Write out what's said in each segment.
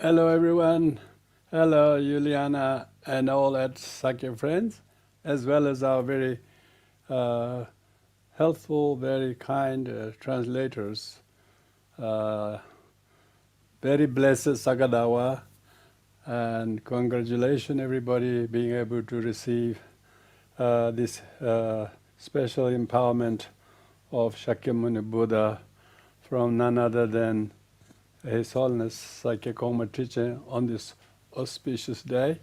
Hello everyone. Hello Juliana and all at Sakya friends, as well as our very uh, helpful, very kind translators. Uh, Very blessed Sagadawa, and congratulations everybody being able to receive this special empowerment of Shakyamuni Buddha from none other than His Holiness Sakya Koma teacher on this auspicious day.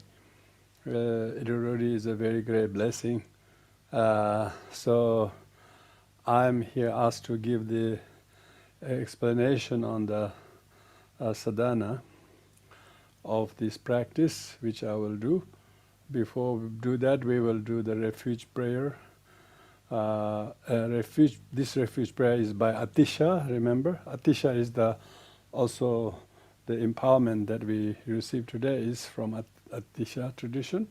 It already is a very great blessing. So I'm here asked to give the explanation on the sadhana of this practice, which I will do. Before we do that, we will do the refuge prayer. This refuge prayer is by Atisha, remember? Atisha is also the empowerment that we receive today is from Atisha tradition,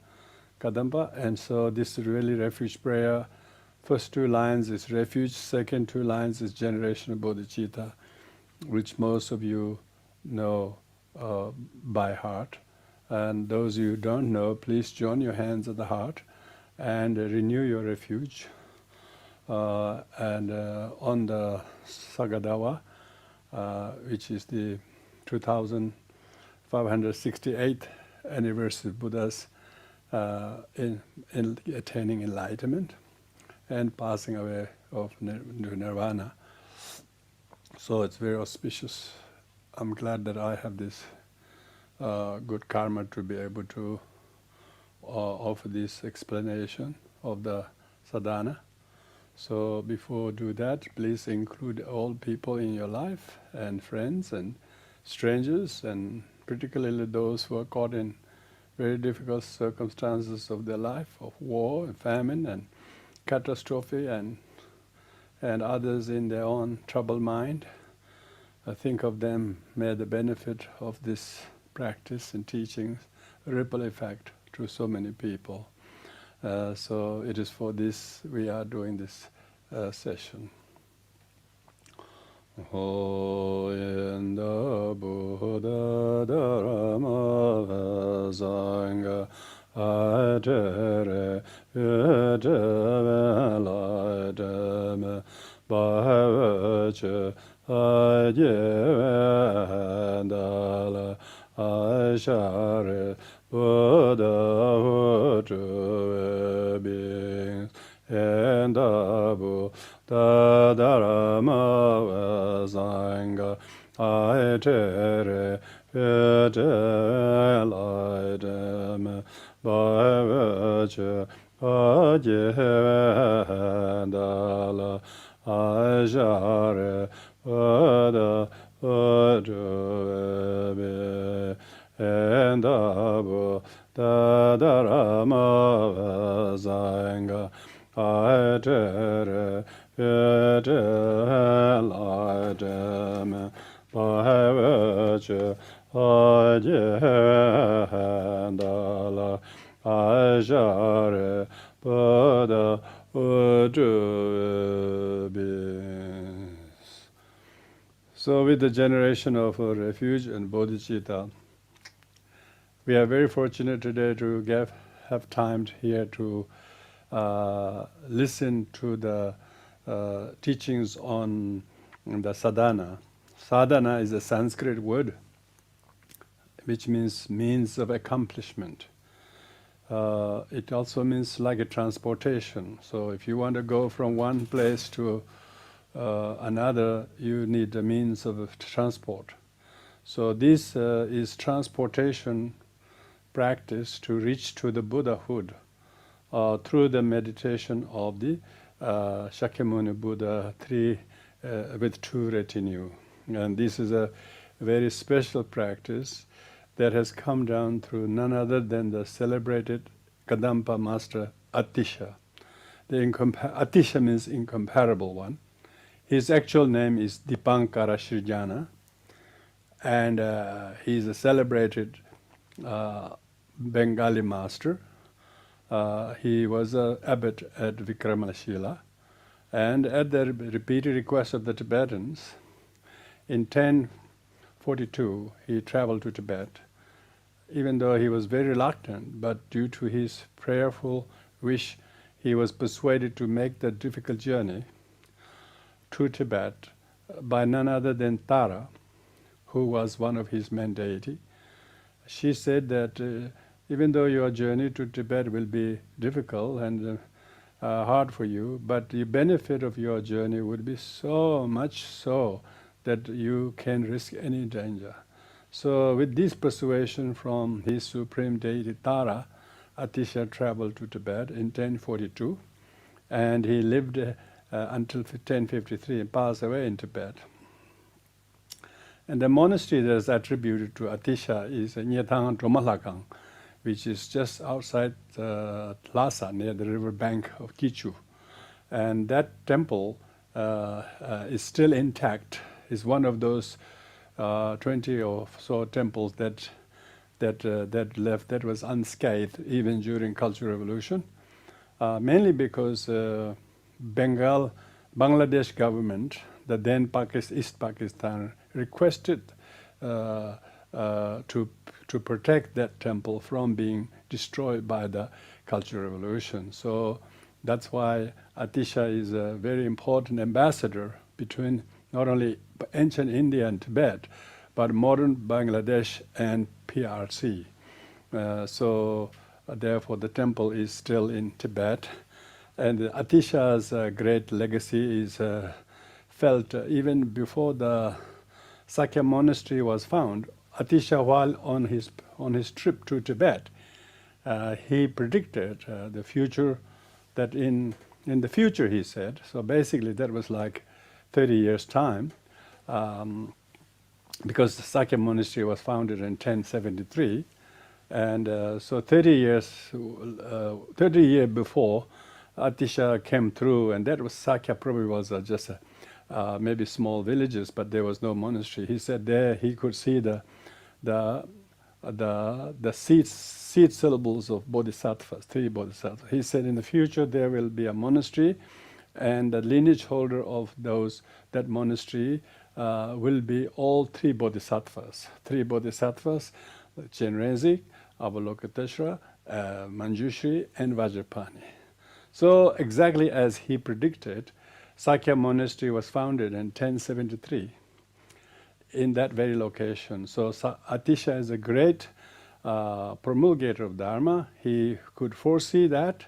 Kadampa. And so this is really refuge prayer. First two lines is refuge, second two lines is generation of bodhicitta, which most of you know by heart. And those you don't know, please join your hands at the heart and renew your refuge. And on the Sagadawa, which is the 2568th anniversary of Buddha's in attaining enlightenment and passing away of nirvana. So it's very auspicious. I'm glad that I have this good karma to be able to offer this explanation of the sadhana. So before do that, please include all people in your life and friends and strangers, and particularly those who are caught in very difficult circumstances of their life, of war and famine and catastrophe, and others in their own troubled mind. I think of them, may the benefit of this practice and teachings ripple effect to so many people. So it is for this we are doing this session. Ho yenda Buddha Dharma Sangha Atere Yedeve Laideme Bhavache Ayeve Dala Ashare Buddha Hutu Beings and Abu Dharma Sangha Aitere Yedelaidem Bhavache Ayevendala Ashare Buddha Hutu and Abu Dharma Sangha Aitere Yedelaidem Bhavache Ayevendala Ashare Buddha Hutu. So with the generation of refuge and bodhicitta, we are very fortunate today to have time here to listen to the teachings on the sadhana. Sadhana is a Sanskrit word which means of accomplishment. It also means like a transportation. So if you want to go from one place to another, you need the means of transport. So this is transportation practice to reach to the Buddhahood through the meditation of the Shakyamuni Buddha with two retinue. And this is a very special practice that has come down through none other than the celebrated Kadampa master Atisha. Atisha means incomparable one. His actual name is Dipankara Srijana, and he is a celebrated Bengali master. He was an abbot at Vikramasila, and at the repeated request of the Tibetans, in 1042, he traveled to Tibet, even though he was very reluctant, but due to his prayerful wish, he was persuaded to make the difficult journey to Tibet by none other than Tara, who was one of his main deity. She said that even though your journey to Tibet will be difficult and hard for you, but the benefit of your journey would be so much so that you can risk any danger. So with this persuasion from his supreme deity Tara, Atisha traveled to Tibet in 1042, and he lived until 1053 and passed away in Tibet. And the monastery that is attributed to Atisha is Nyethang Dromalakang, which is just outside Lhasa, near the river bank of Kichu. And that temple is still intact. It's one of those 20 or so temples that left, that was unscathed even during Cultural Revolution, mainly because Bangladesh government, the then East Pakistan, requested to protect that temple from being destroyed by the Cultural Revolution. So that's why Atisha is a very important ambassador between not only ancient India and Tibet, but modern Bangladesh and PRC. Therefore, the temple is still in Tibet. And Atisha's great legacy is felt even before the Sakya monastery was found. Atisha, while on his trip to Tibet, he predicted the future, that in the future, he said, so basically that was like 30 years' time, because the Sakya monastery was founded in 1073, and so 30 years before, Atisha came through, and that was Sakya probably was just maybe small villages, but there was no monastery. He said there he could see the seed syllables of bodhisattvas, 3 bodhisattvas. He said in the future there will be a monastery, and the lineage holder of that monastery will be all 3 bodhisattvas. 3 bodhisattvas, Chenrezig, Avalokiteshvara, Manjushri, and Vajrapani. So exactly as he predicted, Sakya monastery was founded in 1073 in that very location. So Atisha is a great promulgator of Dharma. He could foresee that,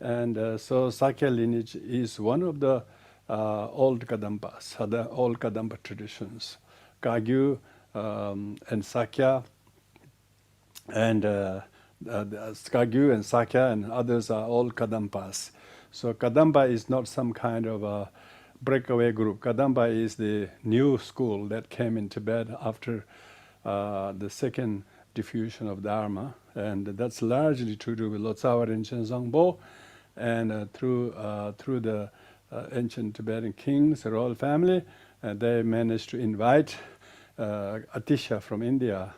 and so Sakya lineage is one of the old Kadampas, the old Kadampa traditions. Kagyu and Sakya, and Kagyu and Sakya and others are all Kadampas. So Kadampa is not some kind of a breakaway group. Kadampa is the new school that came in Tibet after the second diffusion of Dharma, and that's largely to do with Lotsawa Rinchen Zangpo, and through the ancient Tibetan kings, the royal family, they managed to invite Atisha from India,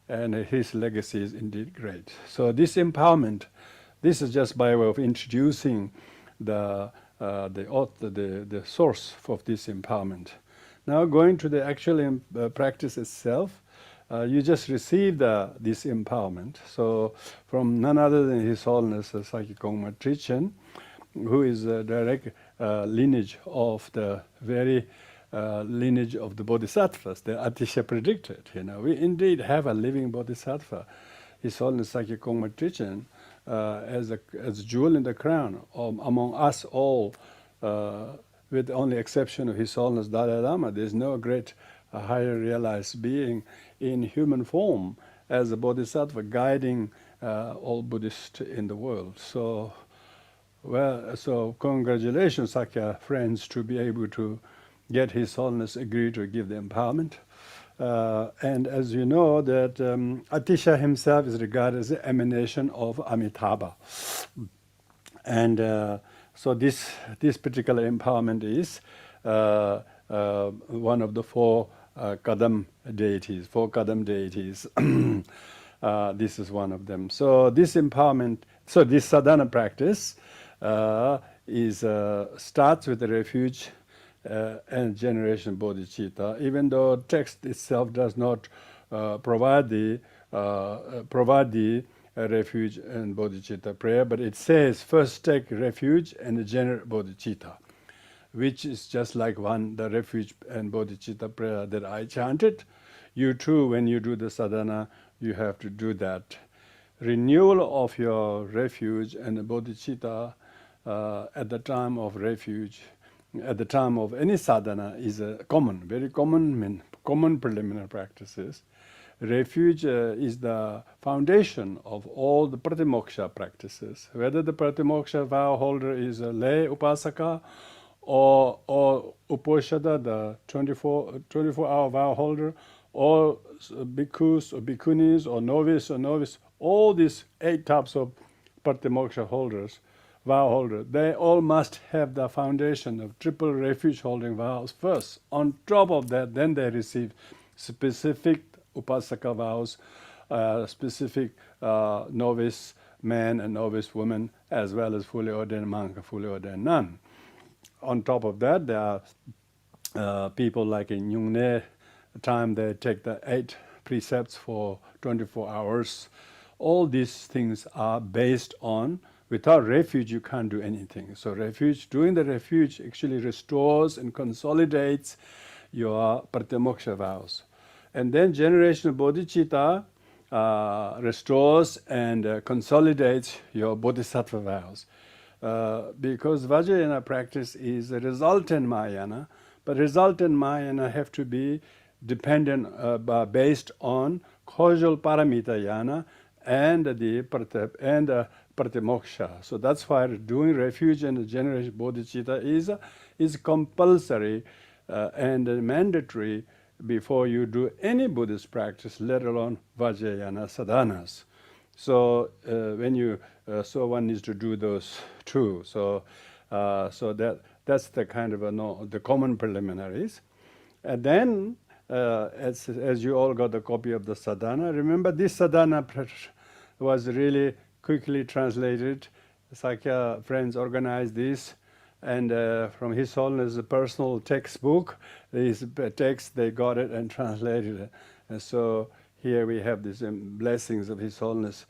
and his legacy is indeed great. So this empowerment, this is just by way of introducing the source of this empowerment. Now going to the actual practice itself, you just received this empowerment. So from none other than His Holiness Sakya Kongma Trichen, who is a direct lineage of the very lineage of the bodhisattvas that Atisha predicted. We indeed have a living bodhisattva. His Holiness Sakya Kongma Trichen, as a jewel in the crown among us all, with the only exception of His Holiness Dalai Lama. There's no great higher realized being in human form as a bodhisattva guiding all Buddhists in the world. So congratulations, Sakya friends, to be able to get His Holiness agree to give the empowerment. And as you know, that Atisha himself is regarded as the emanation of Amitabha. And so this particular empowerment is one of the 4 Kadam deities, 4 Kadam deities. This is one of them. So this empowerment, so this sadhana practice starts with the refuge and generation bodhicitta, even though text itself does not provide the refuge and bodhicitta prayer, but it says first take refuge and generate bodhicitta, which is just like the refuge and bodhicitta prayer that I chanted. You too, when you do the sadhana, you have to do that. Renewal of your refuge and bodhicitta at the time of refuge, at the time of any sadhana, is a very common preliminary practices. Refuge is the foundation of all the pratimoksha practices. Whether the pratimoksha vow holder is a lay upasaka or uposatha, the 24-hour vow holder, or bhikkhus or bhikkhunis or novice, all these 8 types of pratimoksha holders, vow holder, they all must have the foundation of triple refuge holding vows first. On top of that, then they receive specific upasaka vows, specific novice man and novice woman, as well as fully ordained monk and fully ordained nun. On top of that, there are people like in Yungne time, they take the 8 precepts for 24 hours. All these things are based on, without refuge, you can't do anything. So doing the refuge actually restores and consolidates your pratimoksha vows. And then generation bodhicitta restores and consolidates your bodhisattva vows. Because Vajrayana practice is a resultant Mahayana, but resultant Mahayana have to be dependent, based on causal paramita yana and the pratimoksha. So that's why doing refuge and generation bodhicitta is compulsory and mandatory before you do any Buddhist practice, let alone Vajrayana sadhanas. So so one needs to do those too. So that's the kind of the common preliminaries. And then, as you all got a copy of the sadhana, remember this sadhana was really quickly translated. Sakya friends organized this, and from His Holiness' personal textbook, this text, they got it and translated it. And so here we have these blessings of His Holiness,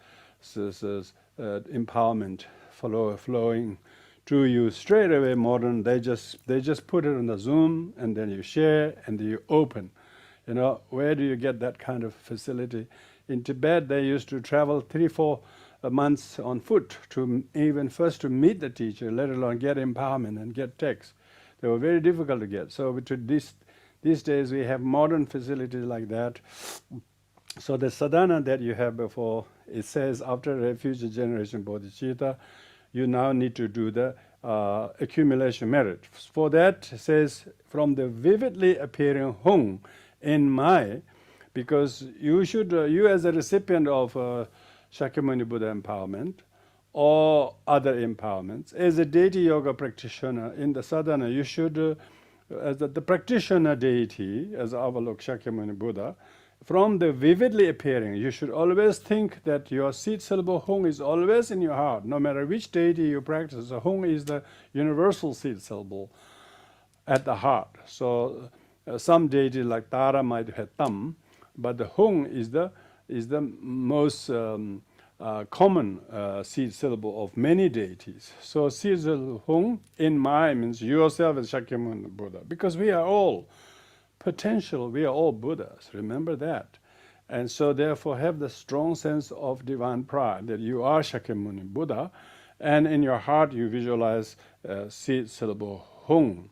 empowerment flowing to you straight away. Modern, they just put it on the Zoom, and then you share and then you open. Where do you get that kind of facility? In Tibet, they used to travel 3-4 months on foot to even first to meet the teacher, let alone get empowerment and get text. They were very difficult to get. So these days we have modern facilities like that. So the sadhana that you have before, it says after refuge and generation bodhicitta, you now need to do the accumulation merit. For that, it says from the vividly appearing hung in my, because you as a recipient of Shakyamuni Buddha empowerment or other empowerments, as a deity yoga practitioner in the sadhana, you should, as the practitioner deity, as Avalok Shakyamuni Buddha, from the vividly appearing, you should always think that your seed syllable hung is always in your heart, no matter which deity you practice. The hung is the universal seed syllable at the heart. So some deity like Tara might have tam, but the hung is the most common seed syllable of many deities. So seed syllable hung in my means yourself as Shakyamuni Buddha, because we are all potential, we are all Buddhas, remember that. And so therefore have the strong sense of divine pride that you are Shakyamuni Buddha, and in your heart you visualize seed syllable hung.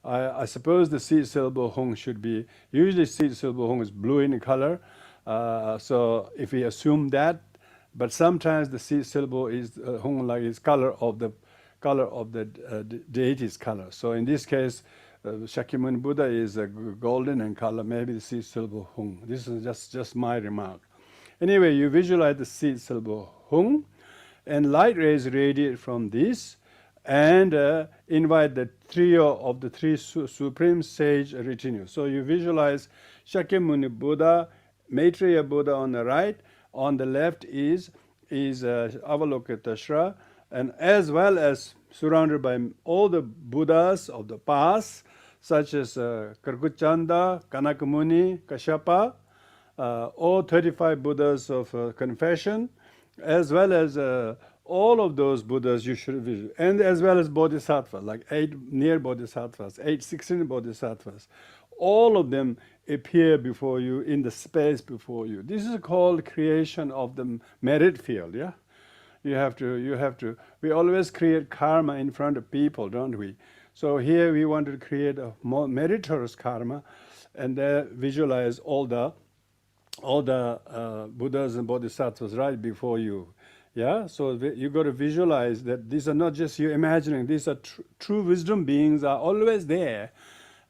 I suppose the seed syllable hung should be, usually seed syllable hung is blue in color, so if we assume that, but sometimes the seed syllable is hung like is color of the deity's color. So in this case, Shakyamuni Buddha is golden in color, maybe the seed syllable hung. This is just my remark. Anyway, you visualize the seed syllable hung, and light rays radiate from this, and invite the trio of the 3 supreme sage retinue. So you visualize Shakyamuni Buddha, Maitreya Buddha on the right, on the left is Avalokiteshvara, and as well as surrounded by all the Buddhas of the past, such as Karkuchanda, Kanakamuni, Kashyapa, all 35 Buddhas of confession, as well as all of those Buddhas you should visit, and as well as Bodhisattvas, like 8 near Bodhisattvas, 16 Bodhisattvas. All of them appear before you in the space before you. This is called creation of the merit field, yeah? You have to, we always create karma in front of people, don't we? So here we want to create a more meritorious karma and visualize all the Buddhas and Bodhisattvas right before you. Yeah, so you got to visualize that these are not just you imagining, these are true wisdom beings are always there.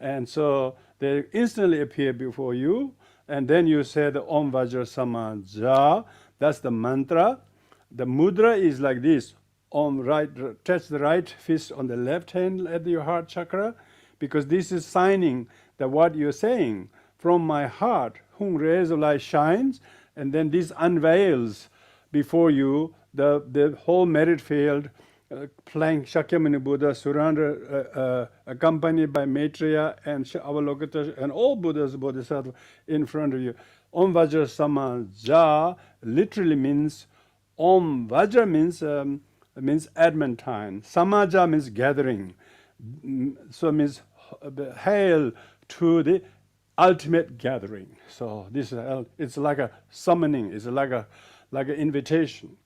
And so they instantly appear before you, and then you say the Om Vajra Samaja, that's the mantra. The mudra is like this. Om, right, touch the right fist on the left hand at your heart chakra, because this is signing that what you're saying, from my heart, whom rays of light shines, and then this unveils before you the whole merit field, flying Shakyamuni Buddha, surrounded, accompanied by Maitreya and Avalokita and all Buddhas, Bodhisattvas in front of you. Om Vajra Samaja literally means, Om Vajra means adamantine. Samaja means gathering. So means hail to the ultimate gathering. So this it's like a summoning. It's like an invitation.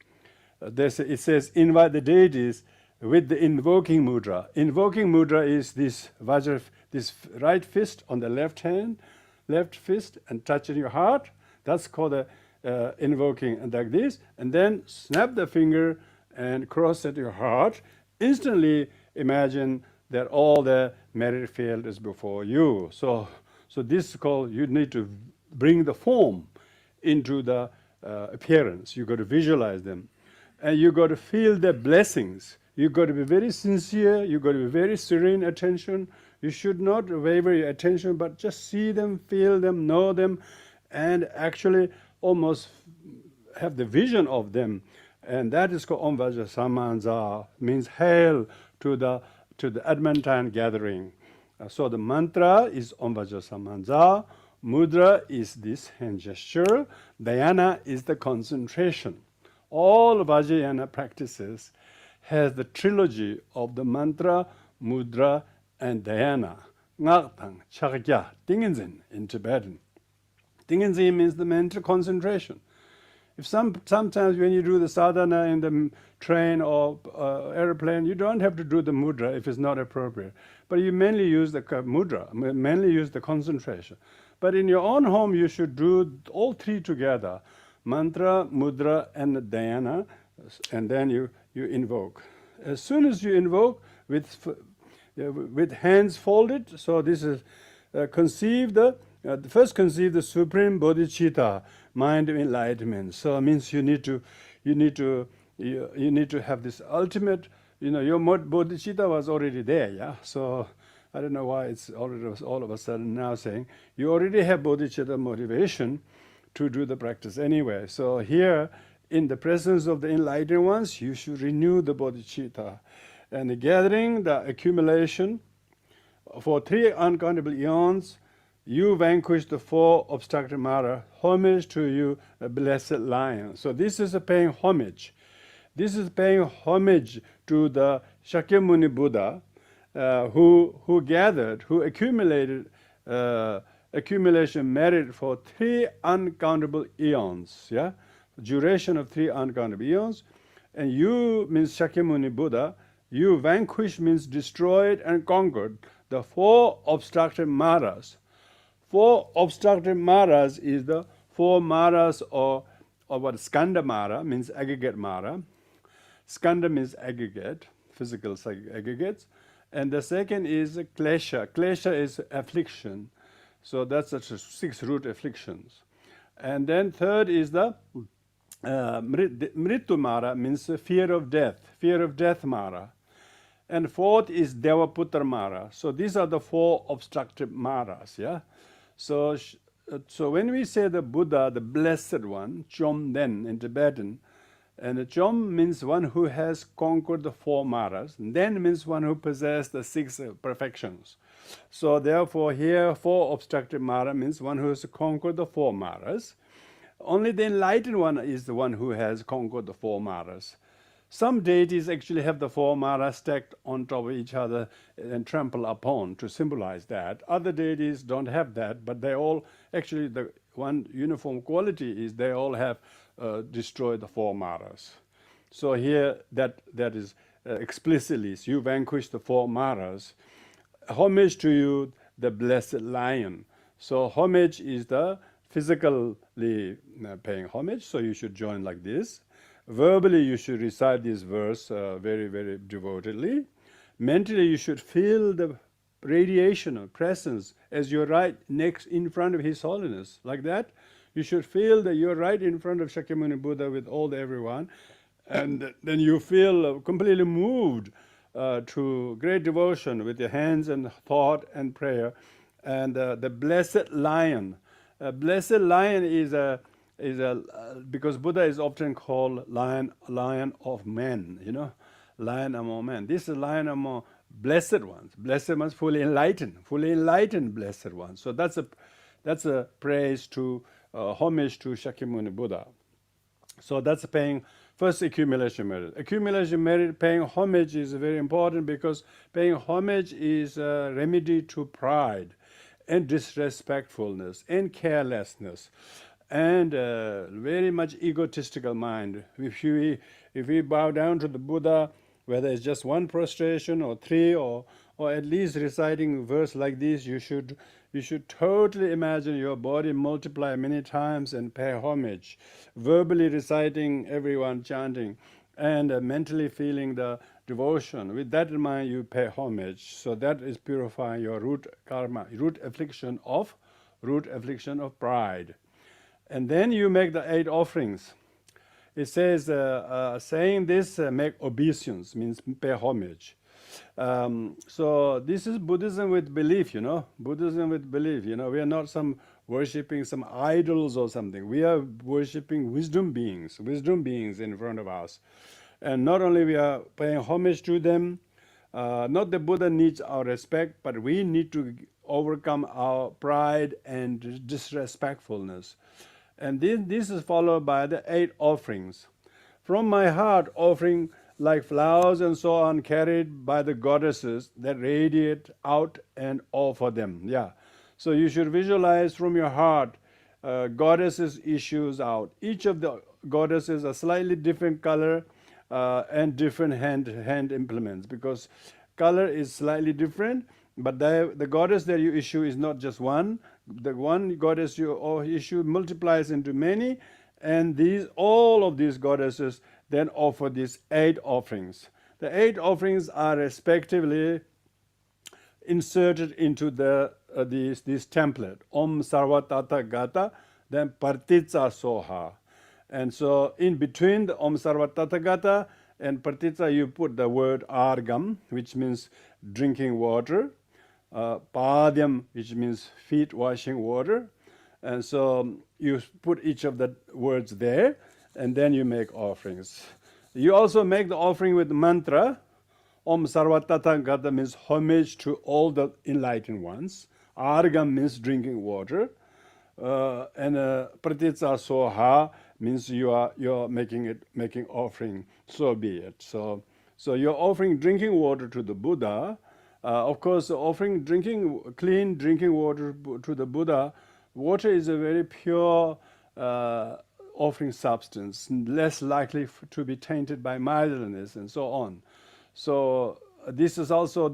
It says invite the deities with the invoking mudra. Invoking mudra is this vajra, this right fist on the left hand, left fist, and touching your heart. That's called a invoking, and like this, and then snap the finger and cross at your heart. Instantly imagine that all the merit field is before you. So this is called, you need to bring the form into the appearance. You got to visualize them, and you got to feel the blessings. You got to be very sincere. You got to be very serene attention. You should not waver your attention, but just see them, feel them, know them, and actually almost have the vision of them. And that is called Om Vajra Samanza, means hail to the adamantine gathering. So the mantra is Om Vajra Samanza, mudra is this hand gesture, dhyana is the concentration. All Vajrayana practices has the trilogy of the mantra, mudra, and dhyana. Ngakpang, chakya, tinginzin in Tibetan. Tinginzin means the mental concentration. If sometimes when you do the sadhana in the train or airplane, you don't have to do the mudra if it's not appropriate. But you mainly use the mudra, mainly use the concentration. But in your own home, you should do all three together: mantra, mudra, and dhyana, and then you invoke. As soon as you invoke with hands folded, so this is first conceive the supreme bodhicitta, mind of enlightenment. So it means you need to have this ultimate. Your bodhicitta was already there, yeah. So I don't know why it's all of a sudden now saying you already have bodhicitta motivation to do the practice anyway. So here, in the presence of the enlightened ones, you should renew the bodhicitta, and the gathering, the accumulation for 3 uncountable eons. You vanquish the 4 obstructed Mara. Homage to you, a blessed lion. So this is paying homage. This is paying homage to the Shakyamuni Buddha, who gathered, who accumulated accumulation merit for 3 uncountable eons. Yeah, duration of 3 uncountable eons. And you means Shakyamuni Buddha. You vanquish means destroyed and conquered the 4 obstructed Maras. 4 obstructed Maras is the 4 Maras or what Skanda Mara means aggregate Mara. Skanda means aggregate, physical aggregates. And the second is klesha. Klesha is affliction. So that's the 6 root afflictions. And then third is the Mritu Mara, means fear of death Mara. And fourth is Devaputra Mara. So these are the 4 obstructive Maras, yeah. So when we say the Buddha, the blessed one, Chomden in Tibetan, And Chom means one who has conquered the 4 maras. Then means one who possesses the 6 perfections. So therefore here 4 obstructive mara means one who has conquered the 4 maras. Only the enlightened one is the one who has conquered the 4 maras. Some deities actually have the 4 maras stacked on top of each other and trample upon to symbolize that. Other deities don't have that, but they all actually, the one uniform quality is they all have destroyed the 4 maras. So here that is explicitly, so you vanquish the 4 maras. Homage to you, the blessed lion. So homage is the physically paying homage, so you should join like this. Verbally, you should recite this verse very, very devotedly. Mentally, you should feel the radiation of presence as you're right next in front of His Holiness, like that. You should feel that you're right in front of Shakyamuni Buddha with all everyone, and then you feel completely moved to great devotion with your hands and thought and prayer. And the blessed lion. Blessed lion is a because Buddha is often called lion of men, lion among men. This is lion among blessed ones. Blessed ones, fully enlightened blessed ones. So that's a praise to homage to Shakyamuni Buddha. So that's paying first accumulation merit. Accumulation merit, paying homage is very important because paying homage is a remedy to pride and disrespectfulness and carelessness and very much egotistical mind. If we bow down to the Buddha, whether it's just 1 prostration or 3 or at least reciting a verse like this, you should totally imagine your body multiply many times and pay homage, verbally reciting, everyone chanting, and mentally feeling the devotion. With that in mind, you pay homage. So that is purifying your root karma, root affliction of pride. And then you make the 8 offerings. It says, saying this, make obeisance, means pay homage. So this is Buddhism with belief, Buddhism with belief, We are not worshipping some idols or something. We are worshipping wisdom beings in front of us. And not only we are paying homage to them, not the Buddha needs our respect, but we need to overcome our pride and disrespectfulness. And this is followed by the 8 offerings. From my heart, offering like flowers and so on, carried by the goddesses that radiate out and offer them. Yeah. So you should visualize from your heart, goddesses issues out. Each of the goddesses a slightly different color and different hand implements, because color is slightly different, but the goddess that you issue is not just one. The one goddess you issue multiplies into many, and all of these goddesses then offer these 8 offerings. The 8 offerings are respectively inserted into this template. Om Sarva Tathagata, then Partitsa Soha. And so in between the Om Sarva Tathagata and Partitsa, you put the word Argam, which means drinking water. Padyam, which means feet washing water. And so you put each of the words there, and then you make offerings. You also make the offering with mantra. Om Sarva Tathagata means homage to all the enlightened ones. Argam means drinking water. And Pratitsa Soha means you're making offering. So be it. So you're offering drinking water to the Buddha. Of course, offering clean drinking water to the Buddha. Water is a very pure offering substance, less likely to be tainted by mildness and so on. So this is also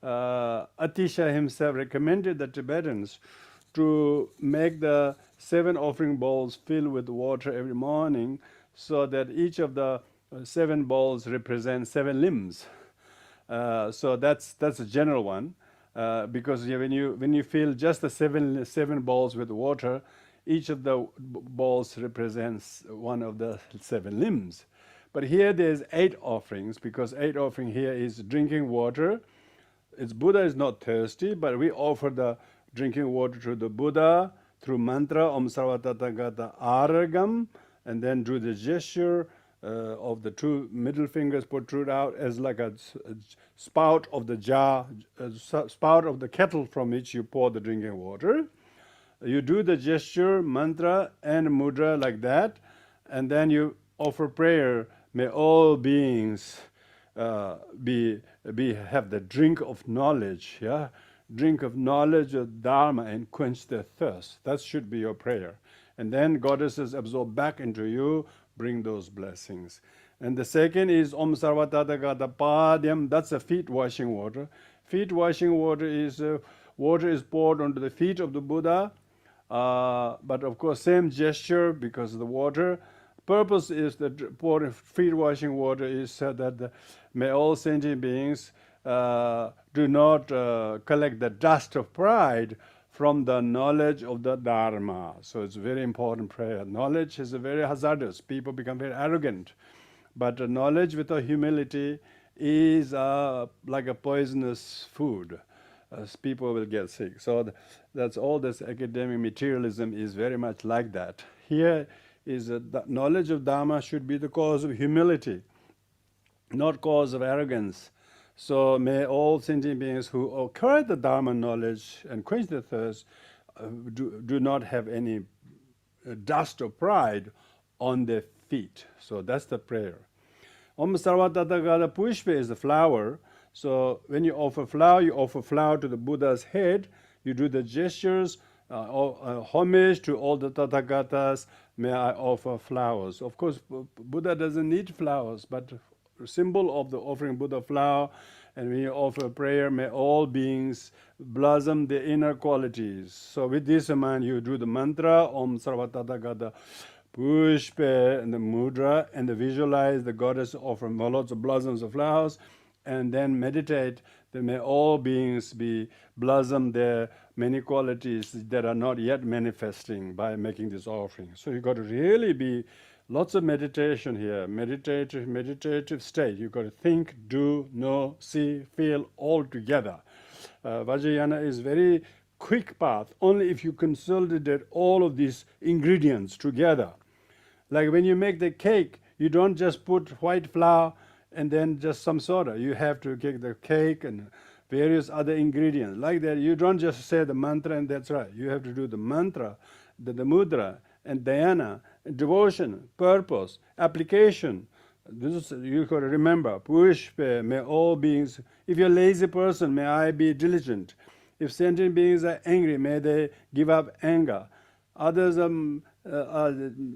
Atisha himself recommended the Tibetans to make the 7 offering bowls filled with water every morning, so that each of the 7 bowls represent 7 limbs. So that's a general one, because when you fill just the 7 bowls with water, each of the bowls represents one of the 7 limbs. But here there's 8 offerings, because 8 offering here is drinking water. Buddha is not thirsty, but we offer the drinking water to the Buddha through mantra Om Sarva Tathagata Aragam, and then do the gesture of the two middle fingers protrude out as like a spout of the jar, spout of the kettle from which you pour the drinking water. You do the gesture, mantra, and mudra like that, and then you offer prayer. May all beings have the drink of knowledge, yeah, drink of knowledge of Dharma and quench their thirst. That should be your prayer. And then goddesses absorb back into you, bring those blessings. And the second is Om Sarvatadagata Padyam. That's a feet washing water. Feet washing water is poured onto the feet of the Buddha. But of course, same gesture because of the water. Purpose is that pouring feet washing water is so that may all sentient beings do not collect the dust of pride from the knowledge of the Dharma. So it's a very important prayer. Knowledge is a very hazardous. People become very arrogant. But knowledge without humility is like a poisonous food. People will get sick. So that's all this academic materialism is very much like that. Here is the knowledge of Dharma should be the cause of humility, not cause of arrogance. So may all sentient beings who acquire the Dharma knowledge and quench their thirst do not have any dust of pride on their feet. So that's the prayer. Om Sarvatadagata Pushpa is the flower. So when you offer flower to the Buddha's head. You do the gestures, homage to all the Tathagatas. May I offer flowers. Of course, Buddha doesn't need flowers, but symbol of the offering Buddha flower. And when you offer prayer, may all beings blossom their inner qualities. So with this in mind, you do the mantra, Om Sarvatadagata Pushpa, and the mudra, and visualize the goddess offering lots of blossoms of flowers, and then meditate that may all beings be blossom their many qualities that are not yet manifesting by making this offering. So you've got to really be lots of meditation here, meditative state. You've got to think, do, know, see, feel all together. Vajrayana is very quick path, only if you consolidate all of these ingredients together. Like when you make the cake, you don't just put white flour and then just some soda. You have to get the cake and various other ingredients. Like that, you don't just say the mantra and that's right. You have to do the mantra, the mudra, and dhyana, devotion, purpose, application. This is, you got to remember, pushpa, may all beings, if you're a lazy person, may I be diligent. If sentient beings are angry, may they give up anger. Others are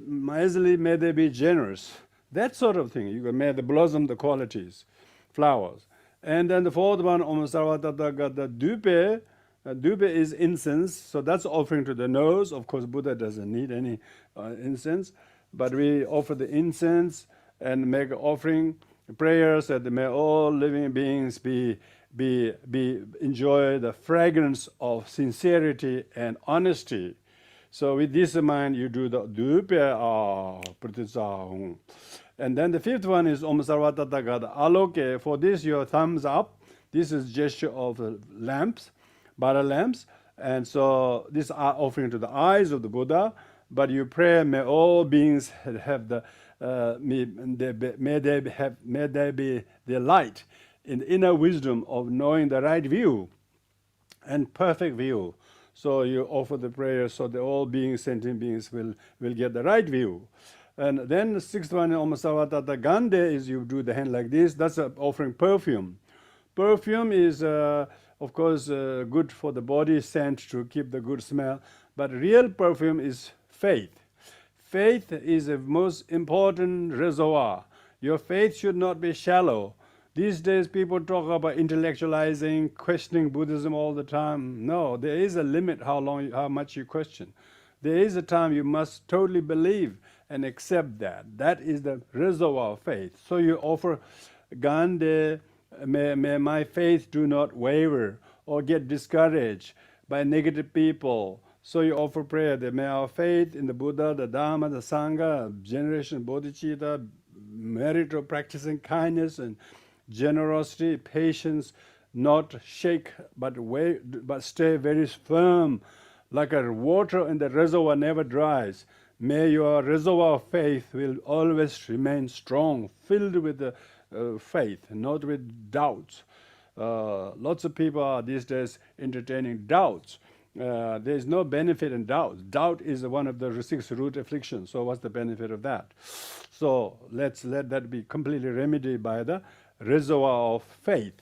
miserly, may they be generous. That sort of thing. You may blossom the qualities, flowers. And then the fourth one, Om Sarvatadagata Dupe. Dupe is incense, so that's offering to the nose. Of course, Buddha doesn't need any incense, but we offer the incense and make offering prayers that may all living beings enjoy the fragrance of sincerity and honesty. So with this in mind, you do the dupe pratisahung. And then the fifth one is Om Sarvatadagata Aloke. For this, your thumbs up. This is gesture of lamps, bara lamps. And so this are offering to the eyes of the Buddha. But you pray, may all beings have the may they be the light in the inner wisdom of knowing the right view and perfect view. So you offer the prayer so that all beings, sentient beings, will get the right view. And then the sixth one, Om Sarvatata Gande, is you do the hand like this. That's offering perfume. Perfume is, of course, good for the body scent to keep the good smell. But real perfume is faith. Faith is the most important reservoir. Your faith should not be shallow. These days people talk about intellectualizing, questioning Buddhism all the time. No, there is a limit how much you question. There is a time you must totally believe and accept that. That is the reservoir of faith. So you offer Gande, may my faith do not waver or get discouraged by negative people. So you offer prayer that may our faith in the Buddha, the Dharma, the Sangha, generation bodhicitta, merit of practicing kindness and generosity, patience, not shake but stay very firm, like a water in the reservoir never dries. May your reservoir of faith will always remain strong, filled with faith, not with doubts. Lots of people are these days entertaining doubts. There is no benefit in doubt. Doubt is one of the 6 root afflictions. So what's the benefit of that? So let's let that be completely remedied by the reservoir of faith.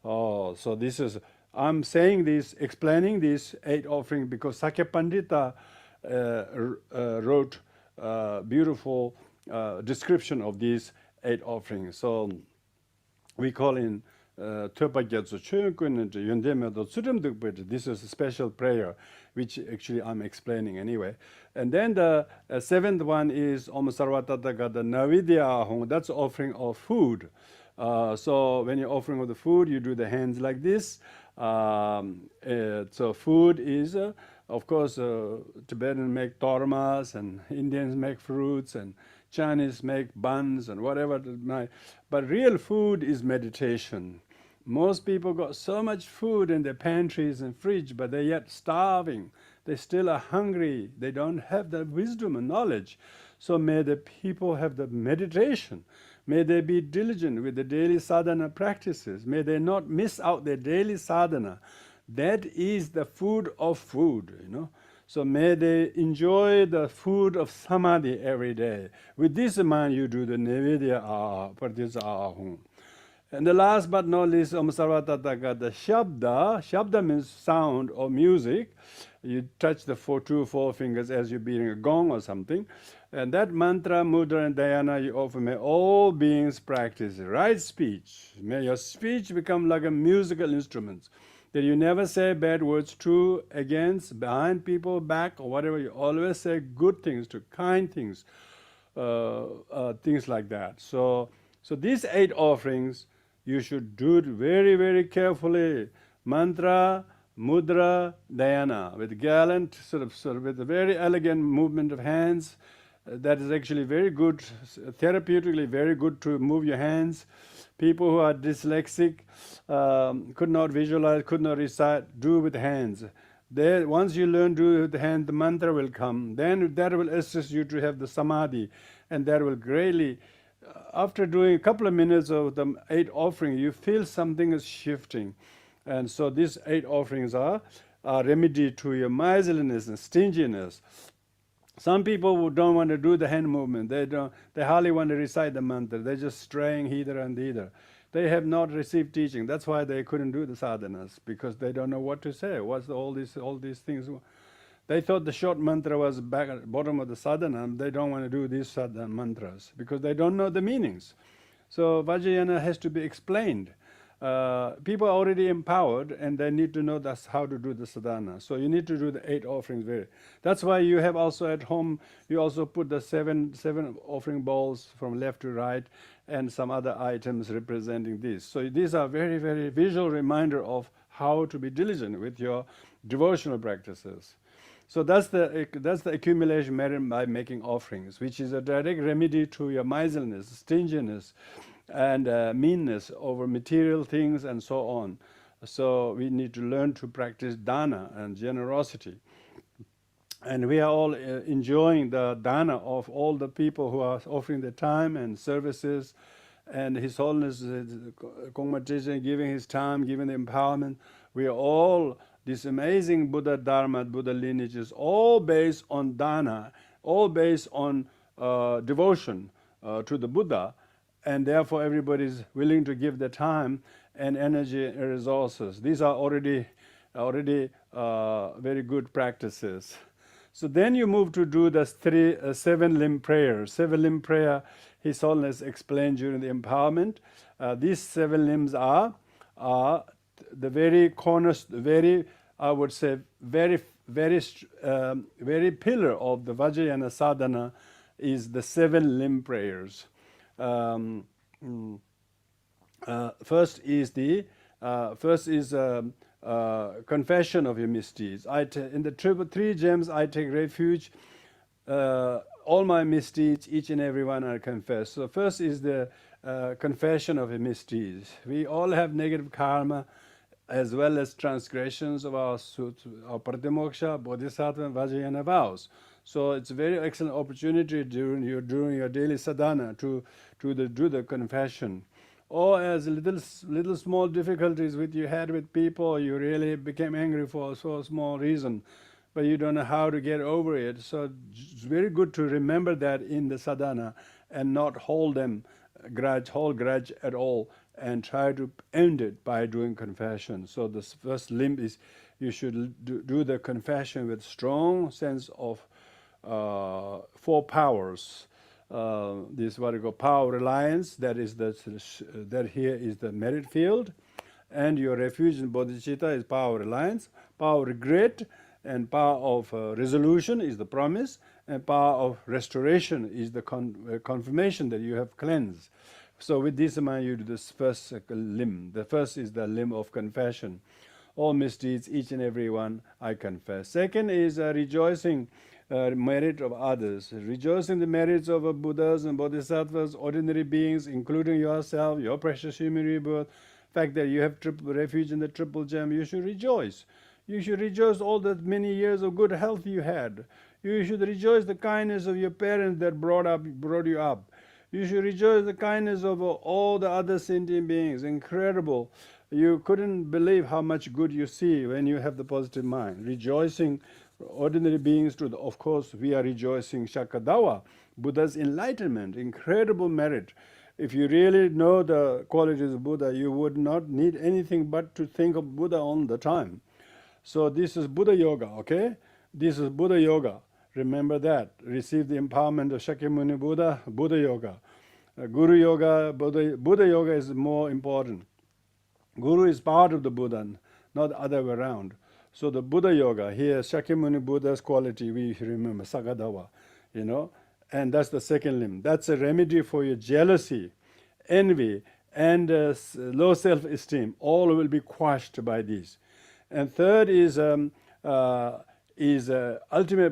So this is, I'm saying this, explaining this 8 offering because Sakya Pandita wrote a beautiful description of these 8 offerings. So we call in this is a special prayer, which actually I'm explaining anyway. And then the 7th one is Om Sarvatatagata Navidya Ahung. That's offering of food. So when you're offering of the food, you do the hands like this. So food is, of course, Tibetans make tormas, and Indians make fruits, and Chinese make buns, and whatever. But real food is meditation. Most people got so much food in their pantries and fridge, but they're yet starving. They still are hungry. They don't have the wisdom and knowledge. So may the people have the meditation. May they be diligent with the daily sadhana practices. May they not miss out their daily sadhana. That is the food of food, So may they enjoy the food of samadhi every day. With this in mind, you do the Nevedya Pratisa Ahung. And the last but not least, Om Sarvatataka, the Shabda. Shabda means sound or music. You touch the 2 forefingers as you're beating a gong or something. And that mantra, mudra, and dhyana you offer, may all beings practice right speech. May your speech become like a musical instrument. That you never say bad words to, against, behind people, back, or whatever. You always say good things, to kind things, things like that. So these 8 offerings, you should do it very, very carefully. Mantra, mudra, dhyana, with gallant, sort of with a very elegant movement of hands. That is actually very good, therapeutically very good to move your hands. People who are dyslexic, could not visualize, could not recite, do with hands. Once you learn to do with the hand, the mantra will come. Then that will assist you to have the samadhi, and that will greatly, after doing a couple of minutes of the 8 offerings, you feel something is shifting. And so these 8 offerings are a remedy to your miserliness and stinginess. Some people who don't want to do the hand movement, they hardly want to recite the mantra. They're just straying hither and thither. They have not received teaching. That's why they couldn't do the sadhanas, because they don't know what to say. What's all these things? They thought the short mantra was back at the bottom of the sadhana. They don't want to do these sadhana mantras because they don't know the meanings. So Vajrayana has to be explained. People are already empowered, and they need to know that's how to do the sadhana. So you need to do the 8 offerings. That's why you have also at home, you also put the seven offering bowls from left to right, and some other items representing this. So these are very, very visual reminder of how to be diligent with your devotional practices. So that's the accumulation merit by making offerings, which is a direct remedy to your miserliness, stinginess, and meanness over material things and so on. So we need to learn to practice dana and generosity. And we are all enjoying the dana of all the people who are offering their time and services, and His Holiness Kongma giving his time, giving the empowerment. We are all, this amazing Buddha Dharma, Buddha lineages, all based on dana, all based on devotion to the Buddha, and therefore everybody is willing to give their time and energy and resources. These are already very good practices. So then you move to do the 7 limb prayers. 7 limb prayer, His Holiness explained during the empowerment. These 7 limbs are the very corners, I would say, very pillar of the Vajrayana sadhana is the 7 limb prayers. First is confession of your misdeeds. In the 3 gems, I take refuge. All my misdeeds, each and every one, I confess. So first is the confession of your misdeeds. We all have negative karma, as well as transgressions of our pratimoksha, bodhisattva, and vajrayana vows. So it's a very excellent opportunity during your daily sadhana to do the confession. Or as little small difficulties which you had with people, you really became angry for so small reason, but you don't know how to get over it. So it's very good to remember that in the sadhana and not hold grudge at all, and try to end it by doing confession. So the first limb is you should do the confession with strong sense of four powers. This is what we call power reliance. That here is the merit field, and your refuge in bodhicitta is power reliance. Power regret and power of resolution is the promise, and power of restoration is the confirmation that you have cleansed. So with this in mind, you do this first limb. The first is the limb of confession. All misdeeds, each and every one, I confess. Second is rejoicing merit of others. Rejoicing the merits of Buddhas and Bodhisattvas, ordinary beings, including yourself, your precious human rebirth. Fact that you have refuge in the triple gem, you should rejoice. You should rejoice all the many years of good health you had. You should rejoice the kindness of your parents that brought you up. You should rejoice the kindness of all the other sentient beings. Incredible. You couldn't believe how much good you see when you have the positive mind. Rejoicing ordinary beings too. Of course, we are rejoicing Shakadawa, Buddha's enlightenment, incredible merit. If you really know the qualities of Buddha, you would not need anything but to think of Buddha all the time. So this is Buddha Yoga, okay? This is Buddha Yoga. Remember that. Receive the empowerment of Shakyamuni Buddha, Buddha Yoga. Guru Yoga, Buddha Yoga is more important. Guru is part of the Buddha, not the other way around. So the Buddha Yoga, here Shakyamuni Buddha's quality, we remember, Sagadawa, and that's the second limb. That's a remedy for your jealousy, envy, and low self-esteem. All will be quashed by this. And third is ultimate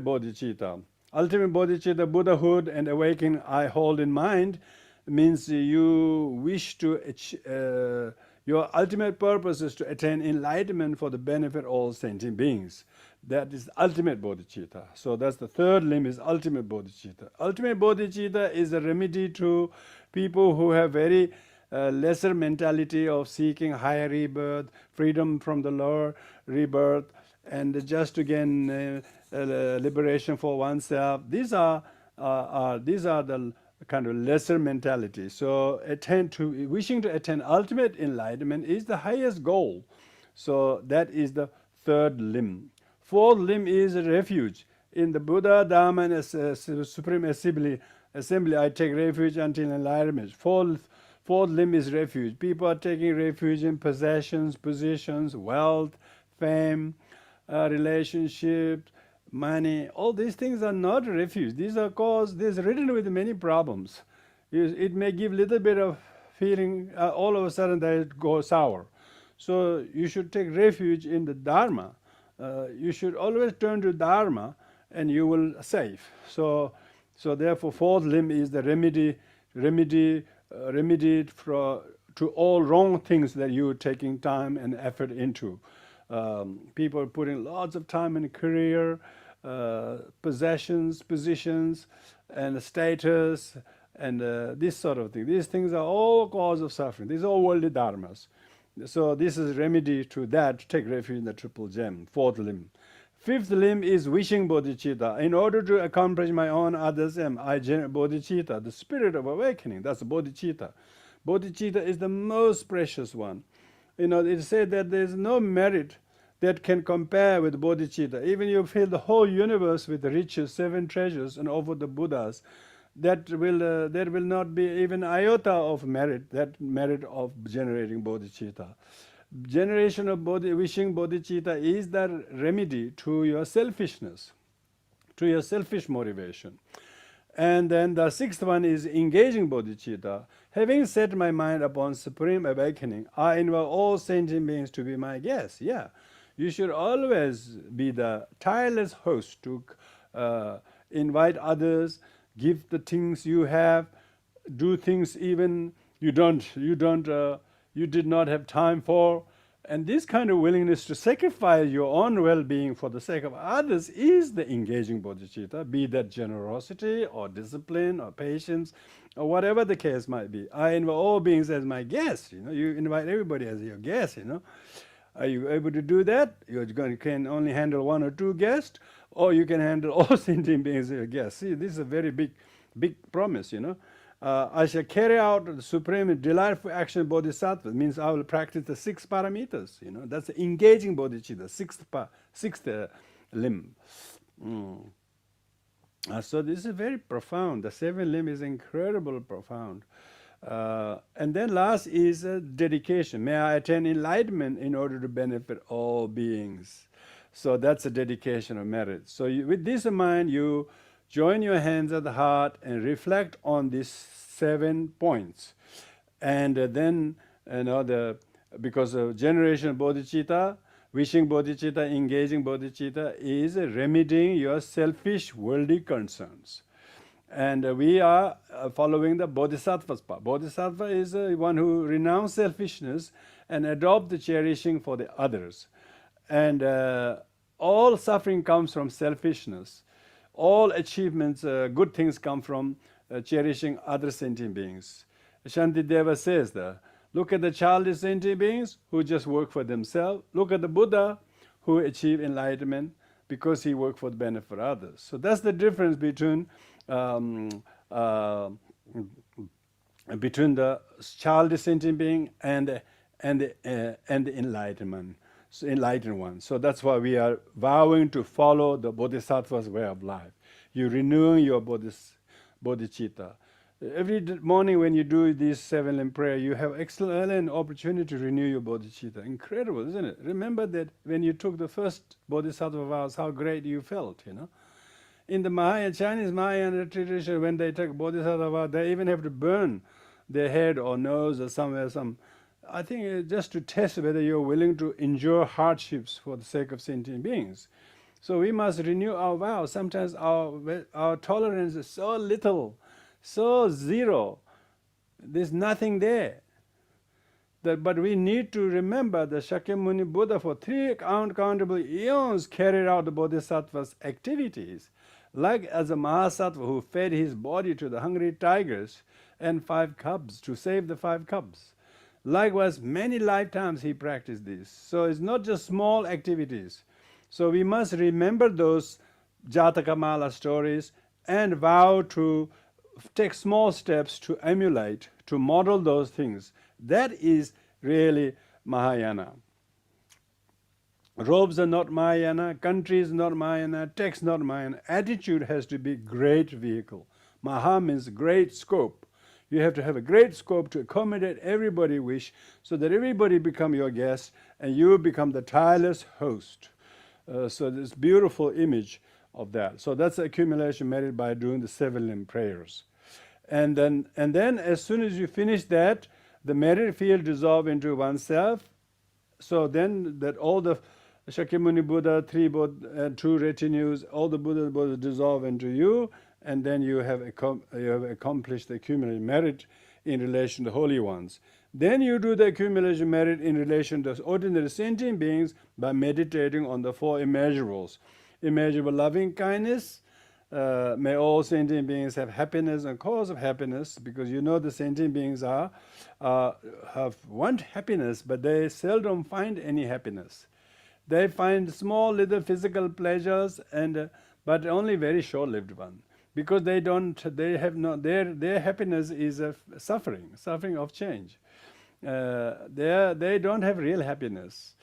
bodhicitta. Ultimate bodhicitta, Buddhahood and awakening I hold in mind, means you wish to, your ultimate purpose is to attain enlightenment for the benefit of all sentient beings. That is ultimate bodhicitta. So that's the third limb, is ultimate bodhicitta. Ultimate bodhicitta is a remedy to people who have very lesser mentality of seeking higher rebirth, freedom from the lower rebirth, and just to gain liberation for oneself. These are the kind of lesser mentality. So wishing to attain ultimate enlightenment is the highest goal. So that is the third limb. Fourth limb is refuge. In the Buddha, Dharma, and Supreme Assembly, I take refuge until enlightenment. Fourth limb is refuge. People are taking refuge in possessions, positions, wealth, fame, relationships, money. All these things are not refuge. These are ridden with many problems. It may give little bit of feeling, all of a sudden that it goes sour. So you should take refuge in the Dharma. You should always turn to Dharma and you will save. So therefore fourth limb is the remedy to all wrong things that you are taking time and effort into. People are putting lots of time in career, possessions, positions, and status, and this sort of thing. These things are all cause of suffering. These are all worldly dharmas. So this is remedy to that. Take refuge in the triple gem, fourth limb. Fifth limb is wishing bodhicitta. In order to accomplish my own others' aim, I generate bodhicitta, the spirit of awakening. That's bodhicitta. Bodhicitta is the most precious one. It is said that there is no merit that can compare with bodhicitta. Even you fill the whole universe with the riches, 7 treasures, and offer the Buddhas, there will not be even iota of merit, that merit of generating bodhicitta. Generation of wishing bodhicitta is the remedy to your selfishness, to your selfish motivation. And then the sixth one is engaging bodhicitta. Having set my mind upon supreme awakening, I invite all sentient beings to be my guests. Yeah, you should always be the tireless host to invite others, give the things you have, do things even you did not have time for. And this kind of willingness to sacrifice your own well-being for the sake of others is the engaging bodhicitta, be that generosity or discipline or patience or whatever the case might be. I invite all beings as my guests. You invite everybody as your guest. Are you able to do that? You can only handle one or two guests, or you can handle all sentient beings as your guests. See, this is a very big promise. I shall carry out the supreme and delightful action bodhisattva. Means I will practice the 6 parameters. That's the engaging bodhicitta, sixth limb. So this is very profound. The 7th limb is incredibly profound. And then last is dedication. May I attain enlightenment in order to benefit all beings. So that's a dedication of merit. So with this in mind, you join your hands at the heart and reflect on these 7 points. And then, because of generation bodhicitta, wishing bodhicitta, engaging bodhicitta is remedying your selfish worldly concerns. And we are following the bodhisattva's path. Bodhisattva is one who renounces selfishness and adopts the cherishing for the others. And all suffering comes from selfishness. All achievements, good things come from cherishing other sentient beings. Shantideva says that. Look at the childish sentient beings who just work for themselves. Look at the Buddha who achieved enlightenment because he worked for the benefit of others. So that's the difference between the childish sentient being and the enlightenment. Enlightened one. So that's why we are vowing to follow the bodhisattva's way of life. You're renewing your bodhicitta. Every morning when you do this 7 limb prayer, you have excellent opportunity to renew your bodhicitta. Incredible, isn't it? Remember that when you took the first bodhisattva vows, how great you felt, In the Chinese Mahayana tradition, when they take bodhisattva vow, they even have to burn their head or nose or somewhere, I think just to test whether you're willing to endure hardships for the sake of sentient beings. So we must renew our vows. Sometimes our tolerance is so little, so zero. There's nothing there. But we need to remember that Shakyamuni Buddha for 3 uncountable eons carried out the bodhisattva's activities, like as a Mahasattva who fed his body to the hungry tigers and 5 cubs to save the 5 cubs. Likewise, many lifetimes he practiced this. So it's not just small activities. So we must remember those Jatakamala stories and vow to take small steps to emulate, to model those things. That is really Mahayana. Robes are not Mahayana, country is not Mahayana, text not Mahayana. Attitude has to be great vehicle. Maha means great scope. You have to have a great scope to accommodate everybody's wish so that everybody become your guest and you become the tireless host. So this beautiful image of that. So that's the accumulation merit by doing the 7 limb prayers. And then as soon as you finish that, the merit field dissolve into oneself. So then that all the Shakyamuni Buddha, 2 retinues, all the Buddha dissolve into you, and then you have accomplished the accumulated merit in relation to holy ones. Then you do the accumulation merit in relation to ordinary sentient beings by meditating on the 4 immeasurables. Immeasurable loving kindness. May all sentient beings have happiness and cause of happiness, because the sentient beings want happiness, but they seldom find any happiness. They find small little physical pleasures, but only very short-lived one. Because their happiness is suffering of change. They don't have real happiness.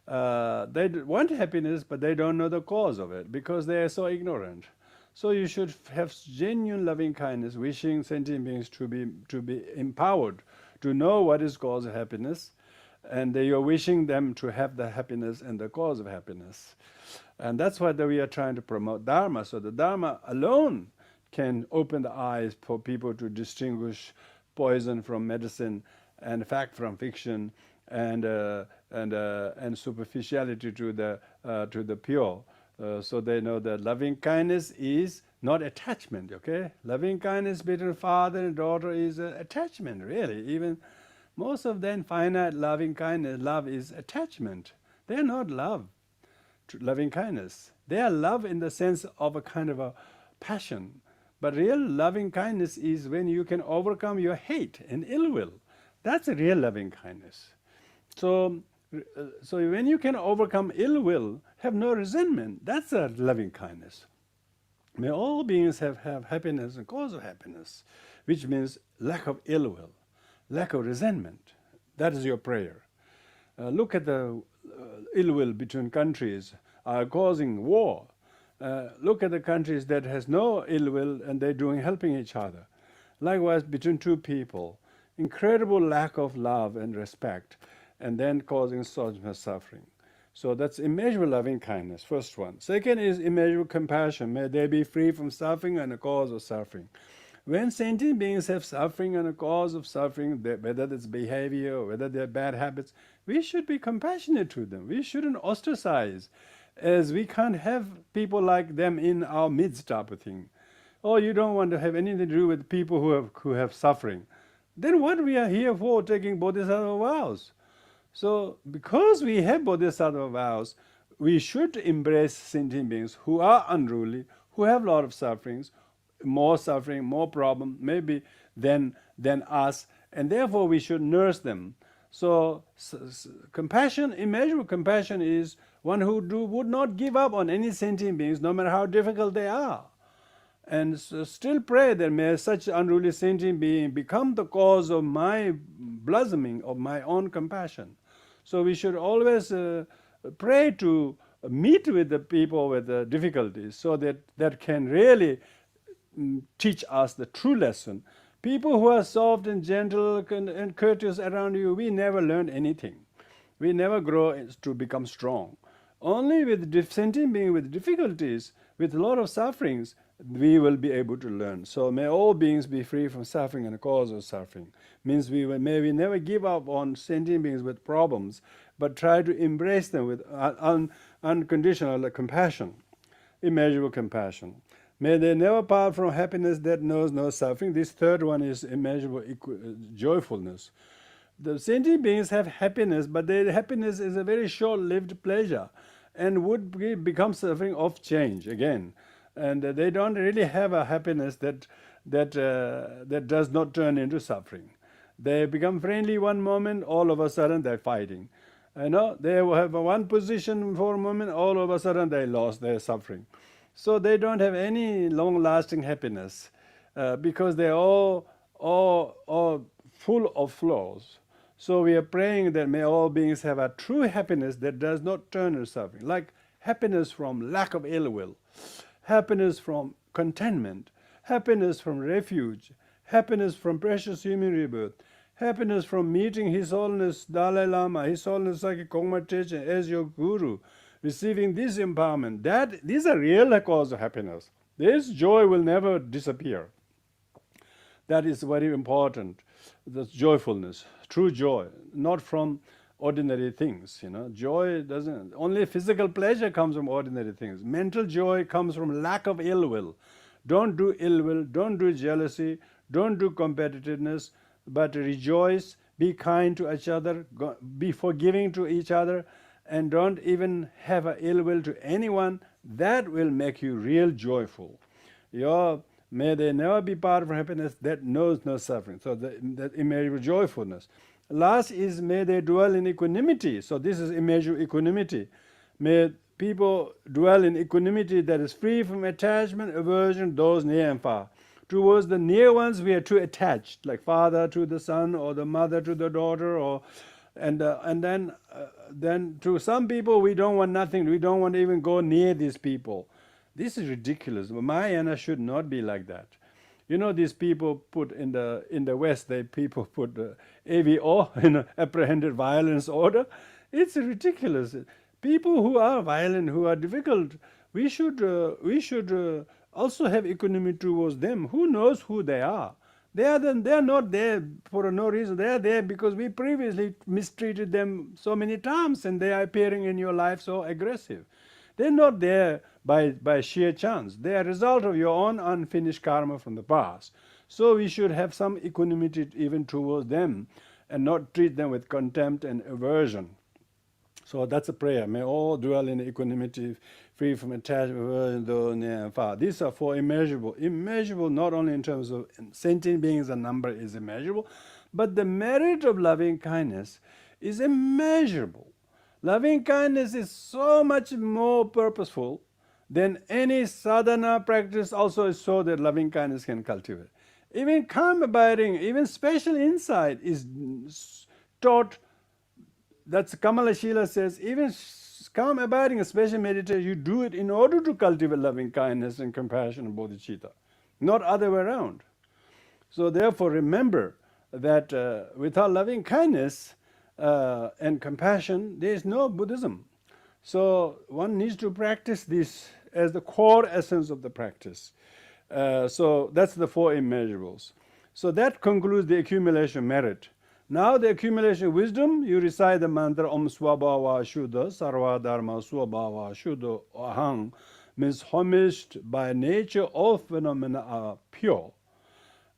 They want happiness, but they don't know the cause of it because they are so ignorant. So you should have genuine loving kindness, wishing sentient beings to be empowered to know what is cause of happiness, and you're wishing them to have the happiness and the cause of happiness. And that's why we are trying to promote Dharma. So the Dharma alone can open the eyes for people to distinguish poison from medicine and fact from fiction and superficiality to the pure. So they know that loving kindness is not attachment. Okay, loving kindness between father and daughter is attachment. Really, even Most of them finite loving kindness, love is attachment. They are not love, loving kindness. They are love in the sense of a kind of a passion. But real loving kindness is when you can overcome your hate and ill will. That's a real loving kindness. So, so when you can overcome ill will, have no resentment, that's a loving kindness. May all beings have happiness and cause of happiness, which means lack of ill will, lack of resentment. That is your prayer. Look at the ill will between countries are causing war. Look at the countries that has no ill will and they're doing helping each other. Likewise, between two people, incredible lack of love and respect, and then causing so much suffering. So that's immeasurable loving kindness, first one. Second is immeasurable compassion. May they be free from suffering and the cause of suffering. When sentient beings have suffering and a cause of suffering, whether it's behavior or whether they're bad habits, we should be compassionate to them. We shouldn't ostracize, as we can't have people like them in our midst type of thing. Oh, you don't want to have anything to do with people who have suffering. Then what we are here for, taking bodhisattva vows? So because we have bodhisattva vows, we should embrace sentient beings who are unruly, who have a lot of sufferings, more problem, maybe than us, and therefore we should nurse them. So compassion, immeasurable compassion, is one who would not give up on any sentient beings, no matter how difficult they are. And so still pray that may such unruly sentient being become the cause of my blossoming of my own compassion. So we should always pray to meet with the people with the difficulties, so that can really teach us the true lesson. People who are soft and gentle and courteous around you, we never learn anything. We never grow to become strong. Only with sentient being with difficulties, with a lot of sufferings, we will be able to learn. So may all beings be free from suffering and the cause of suffering. Means may we never give up on sentient beings with problems, but try to embrace them with unconditional compassion, immeasurable compassion. May they never part from happiness that knows no suffering. This third one is immeasurable joyfulness. The sentient beings have happiness, but their happiness is a very short-lived pleasure and would become suffering of change again. And they don't really have a happiness that does not turn into suffering. They become friendly one moment, all of a sudden they're fighting. They have one position for a moment, all of a sudden they lost, they're suffering. So they don't have any long-lasting happiness because they're all full of flaws. So we are praying that may all beings have a true happiness that does not turn into suffering, like happiness from lack of ill will, happiness from contentment, happiness from refuge, happiness from precious human rebirth, happiness from meeting His Holiness Dalai Lama, His Holiness Sakya Kongma Techen as your Guru, receiving this empowerment. These are real cause of happiness. This joy will never disappear. That is very important. The joyfulness, true joy, not from ordinary things. Joy doesn't, only physical pleasure comes from ordinary things. Mental joy comes from lack of ill will. Don't do ill will, don't do jealousy, don't do competitiveness, but rejoice, be kind to each other, be forgiving to each other, and don't even have an ill will to anyone. That will make you real joyful. May they never be part of happiness that knows no suffering. So that immeasurable joyfulness. Last is may they dwell in equanimity. So this is immeasurable equanimity. May people dwell in equanimity that is free from attachment, aversion, those near and far. Towards the near ones we are too attached, like father to the son or the mother to the daughter, and then to some people we don't want nothing. We don't want to even go near these people. This is ridiculous. Mahayana should not be like that. These people put in the West, people put AVO, apprehended violence order. It's ridiculous. People who are violent, who are difficult, we should also have equanimity towards them. Who knows who they are? They are not there for no reason. They are there because we previously mistreated them so many times, and they are appearing in your life so aggressive. They're not there by sheer chance. They are a result of your own unfinished karma from the past. So we should have some equanimity even towards them. and not treat them with contempt and aversion. So that's a prayer. May all dwell in equanimity, free from attachment, aversion, though near and far. These are for immeasurable. Immeasurable not only in terms of sentient beings, the number is immeasurable, but the merit of loving kindness is immeasurable. Loving kindness is so much more purposeful than any sadhana practice also is so that loving kindness can cultivate. Even calm abiding, even special insight is taught. That's Kamala Shila says, even calm abiding, a special meditation, you do it in order to cultivate loving kindness and compassion and bodhicitta, not other way around. So therefore remember that without loving kindness and compassion, there is no Buddhism. So one needs to practice this as the core essence of the practice. So that's the four immeasurables. So that concludes the accumulation merit. Now the accumulation wisdom, you recite the mantra Om Swabhava Shuddha Sarva Dharma Swabhava Shuddha Ahang, means homage by nature all phenomena are pure.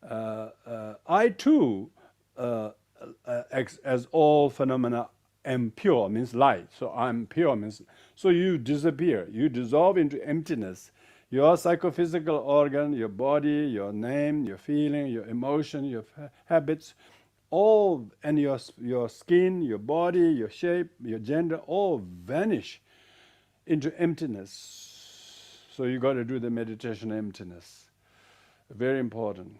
I too, as all phenomena am pure, means light. So I'm pure means, so you disappear, you dissolve into emptiness. Your psychophysical organ, your body, your name, your feeling, your emotion, your habits, all, and your skin, your body, your shape, your gender, all vanish into emptiness. So you got to do the meditation emptiness. Very important.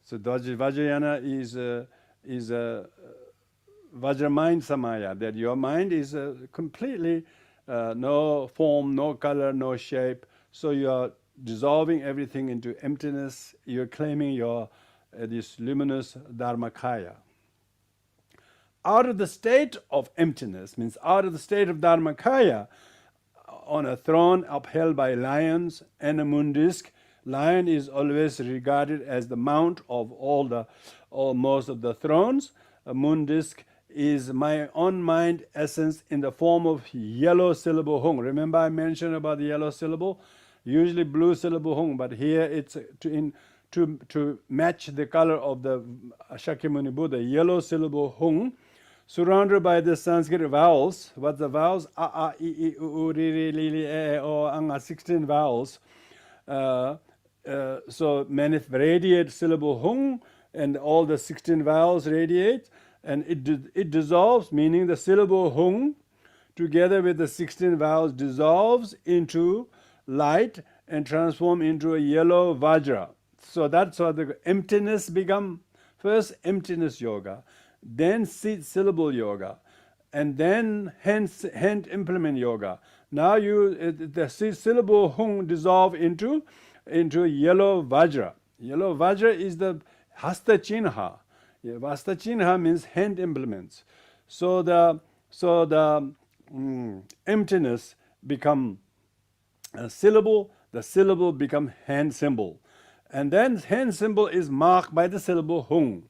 So Vajrayana is a Vajra mind samaya, that your mind is completely no form, no color, no shape. So you are dissolving everything into emptiness. You're claiming your this luminous Dharmakaya. Out of the state of emptiness, means out of the state of Dharmakaya, on a throne upheld by lions and a moon disk. Lion is always regarded as the mount of most of the thrones. A moon disk is my own mind essence in the form of yellow syllable hung. Remember I mentioned about the yellow syllable? Usually blue syllable hung, but here it's to match the color of the Shakyamuni Buddha, yellow syllable hung, surrounded by the Sanskrit vowels. What the vowels? A, I, I, U, Ri, Ri, Li, Li, E, O, Anga, 16 vowels. So many radiate syllable hung, and all the 16 vowels radiate, and it dissolves, meaning the syllable hung together with the 16 vowels dissolves into light and transform into a yellow vajra. So that's how the emptiness become. First emptiness yoga, then syllable yoga, and then hand implement yoga. Now the syllable hung dissolve into yellow vajra. Yellow vajra is the hasta chinha. Hasta chinha means hand implements. So the emptiness become a syllable. The syllable become hand symbol. And then hand symbol is marked by the syllable hung.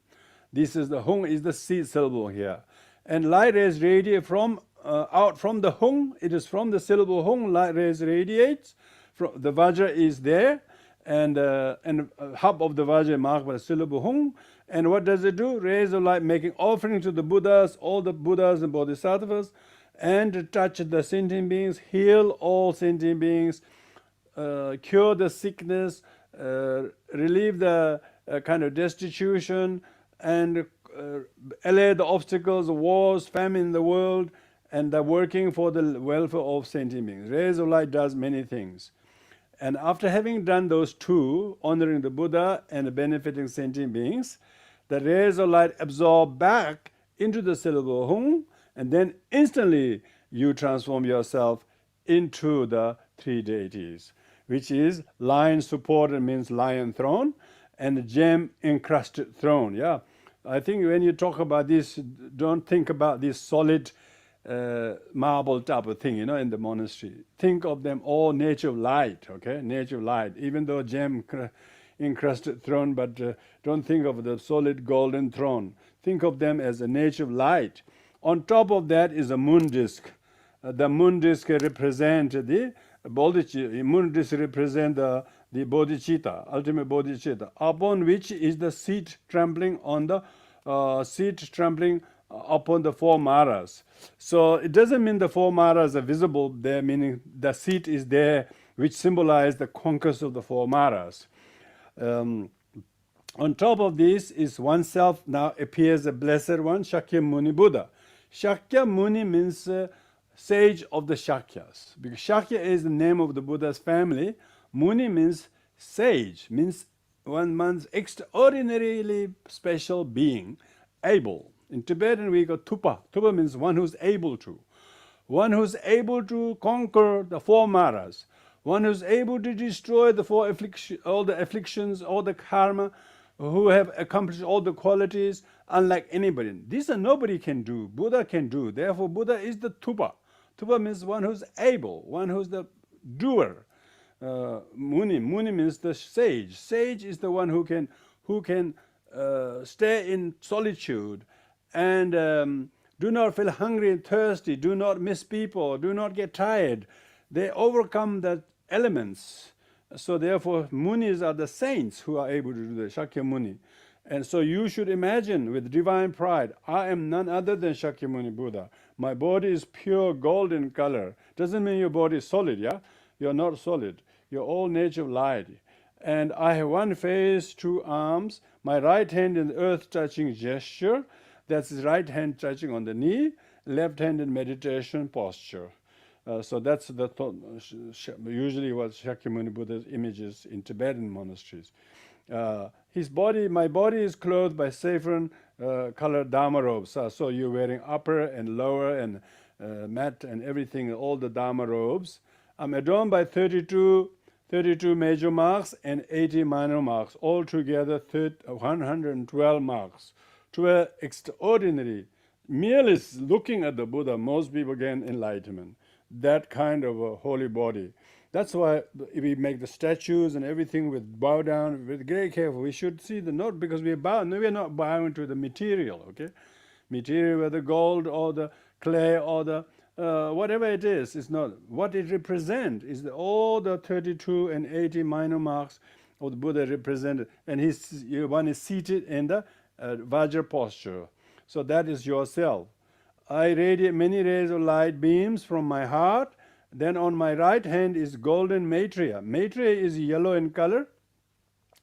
This is the hung is the seed syllable here. And light rays radiate from out from the hung. It is from the syllable hung. Light rays radiates. The vajra is there, and hub of the vajra marked by the syllable hung. And what does it do? Rays of light making offering to the Buddhas, all the Buddhas and Bodhisattvas, and touch the sentient beings, heal all sentient beings, cure the sickness, relieve the kind of destitution, and allay the obstacles, wars, famine in the world, and they're working for the welfare of sentient beings. Rays of light does many things. And after having done those two, honoring the Buddha and benefiting sentient beings, the rays of light absorb back into the syllable hung, and then instantly you transform yourself into the three deities, which is lion supported means lion throne, and gem encrusted throne. Yeah, I think when you talk about this, don't think about this solid marble type of thing, in the monastery. Think of them all nature of light, okay? Nature of light, even though gem encrusted throne, but don't think of the solid golden throne. Think of them as a nature of light. On top of that is a moon disk. The moon disk represents the bodhicitta. Moon disk represents the bodhicitta, ultimate bodhicitta, upon which is the seat trampling on the seat trampling upon the four maras. So it doesn't mean the four maras are visible there, meaning the seat is there, which symbolize the conquest of the four maras. On top of this is oneself now appears a blessed one, Shakyamuni Buddha. Shakyamuni means sage of the Shakyas, because Shakya is the name of the Buddha's family. Muni means sage, means one's extraordinarily special being, able. In Tibetan we got tupa. Tupa means one who's able to. One who's able to conquer the four maras. One who's able to destroy the four all the afflictions, all the karma, who have accomplished all the qualities unlike anybody. These are nobody can do. Buddha can do. Therefore, Buddha is the tupa. Tupa means one who's able, one who's the doer. Muni means the sage. Sage is the one who can stay in solitude and do not feel hungry and thirsty, do not miss people, do not get tired. They overcome the elements. So therefore, munis are the saints who are able to do the Shakyamuni. And so you should imagine with divine pride, I am none other than Shakyamuni Buddha. My body is pure golden color. Doesn't mean your body is solid, yeah? You're not solid. You're all nature of light. And I have one face, two arms, my right hand in the earth touching gesture. That's his right hand touching on the knee, left hand in meditation posture. So that's the usually what Shakyamuni Buddha's images in Tibetan monasteries. My body is clothed by saffron colored dharma robes. So you're wearing upper and lower and mat and everything, all the dharma robes. I'm adorned by 32 major marks and 80 minor marks, altogether 112 marks. 12 extraordinary. Merely looking at the Buddha, most people gain enlightenment. That kind of a holy body. That's why we make the statues and everything with bow down, with great careful. We should see the not because we bow. No, we are not bowing to the material, okay? Material, whether gold or the clay or the whatever it is, it's not. What it represents is all the 32 and 80 minor marks of the Buddha represented. And one is seated in the Vajra posture. So that is yourself. I radiate many rays of light beams from my heart. Then on my right hand is golden Maitreya. Maitreya is yellow in color.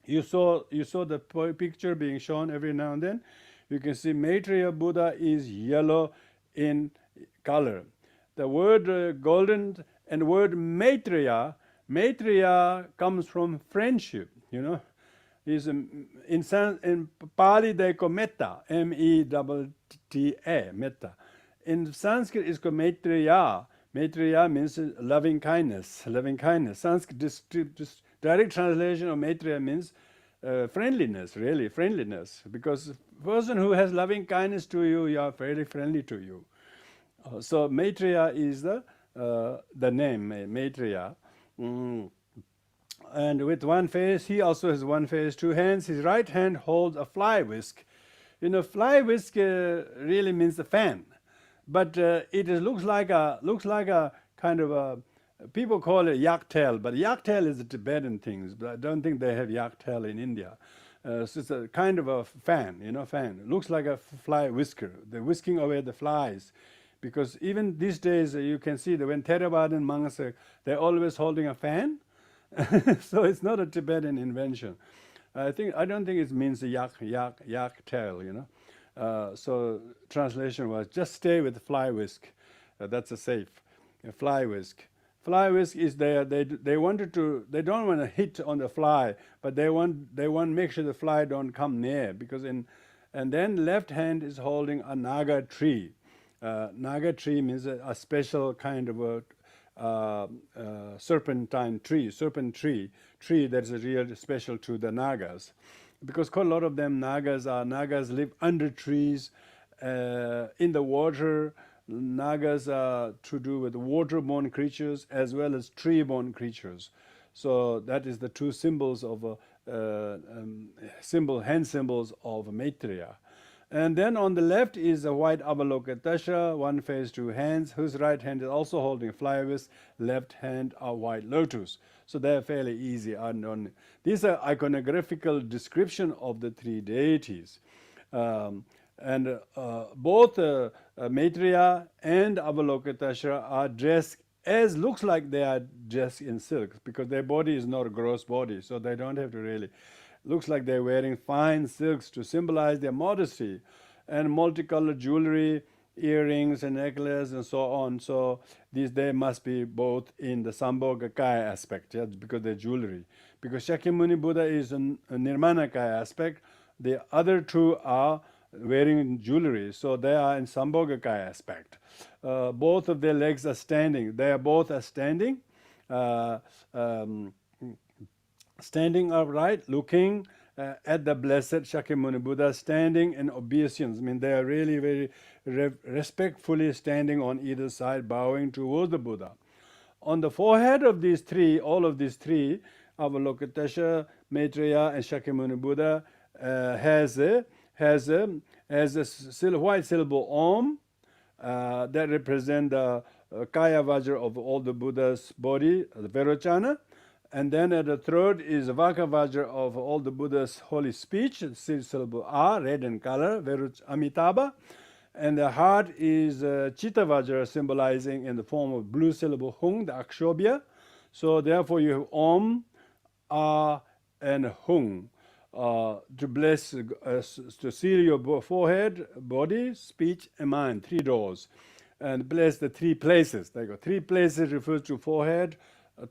You saw the picture being shown every now and then. You can see Maitreya Buddha is yellow in color. The word golden and word Maitreya comes from friendship, you know. Is in Pali they call metta, M-E-T-T-A, metta. In Sanskrit it's called Maitreya. Maitreya means loving kindness, loving kindness. Sanskrit direct translation of Maitreya means friendliness, really, friendliness. Because a person who has loving kindness to you, you are very friendly to you. So Maitreya is the name, Maitreya. And with one face, he also has one face, two hands. His right hand holds a fly whisk. You know, fly whisk really means a fan, but it looks like a kind of a, people call it yak tail, but yak tail is a Tibetan thing. But I don't think they have yak tail in India. So it's a kind of a fan, you know, fan. It looks like a fly whisker. They're whisking away the flies. Because even these days you can see that when Theravadan monks, they're always holding a fan. So it's not a Tibetan invention. I don't think it means yak tail, you know. So translation was just stay with fly whisk. That's a safe. Fly whisk. Fly whisk is there. They don't want to hit on the fly, but they want to make sure the fly don't come near. And then left hand is holding a naga tree. Naga tree means a special kind of a serpent tree that's real special to the Nagas, because quite a lot of them Nagas live under trees, in the water. Nagas are to do with waterborne creatures as well as tree-borne creatures. So that is the two symbols of hand symbols of Maitreya. And then on the left is a white Avalokitesha, one face, two hands, whose right hand is also holding fly whisk, left hand a white lotus. So they're fairly easy. These are iconographical description of the three deities. And both Maitreya and Avalokiteshvara are dressed as looks like they are dressed in silk, because their body is not a gross body, so they don't have to really. Looks like they're wearing fine silks to symbolize their modesty, and multicolored jewelry, earrings and necklace and so on. So these they must be both in the Sambhogakaya aspect, yeah, because they're jewelry. Because Shakyamuni Buddha is a Nirmanakaya aspect. The other two are wearing jewelry, so they are in Sambhogakaya aspect. Both of their legs are standing. They are both are standing. Uh, um, Standing upright, looking at the blessed Shakyamuni Buddha, standing in obeisance. I mean, they are really very respectfully standing on either side, bowing towards the Buddha. On the forehead of these three, all of these three, Avalokiteshvara, Maitreya, and Shakyamuni Buddha, has a white syllable Om that represent the Kaya Vajra of all the Buddha's body, the Vairochana. And then at the throat is Vaka Vajra of all the Buddha's holy speech, syllable A, red in color, Amitabha. And the heart is Chitta Vajra, symbolizing in the form of blue syllable Hung, the Akshobhya. So therefore you have Om, A, and Hung. To bless, to seal your forehead, body, speech, and mind, 3 doors. And bless the 3 places. There you go. 3 places refers to forehead,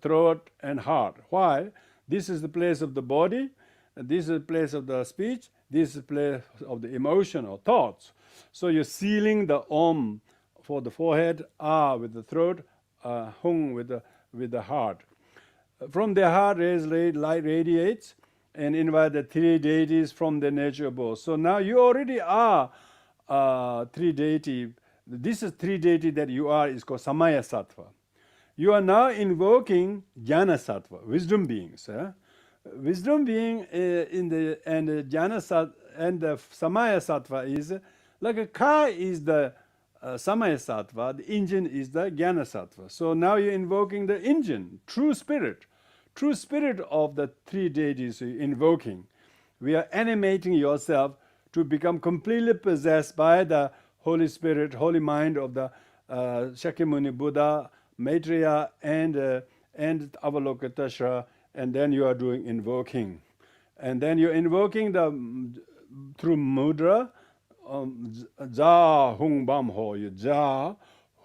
throat, and heart. Why? This is the place of the body, this is the place of the speech, this is the place of the emotion or thoughts. So you're sealing the Om for the forehead, Ah with the throat, Hung with the heart. From the heart, light radiates and invite the 3 deities from the nature of both. So now you already are 3 deity. This is 3 deity that you are is called Samaya Sattva. You are now invoking Jnana Sattva, wisdom beings. Wisdom being in the and Jnana Sattva and the Samaya Sattva is like a car is the Samaya Sattva, the engine is the Jnana Sattva. So now you're invoking the engine, true spirit of the 3 deities you're invoking. We are animating yourself to become completely possessed by the Holy Spirit, holy mind of the Shakyamuni Buddha, Maitreya, and Avalokiteshvara, and then you are doing invoking. And then you're invoking through mudra, Ja Hung Vam Ho, Ja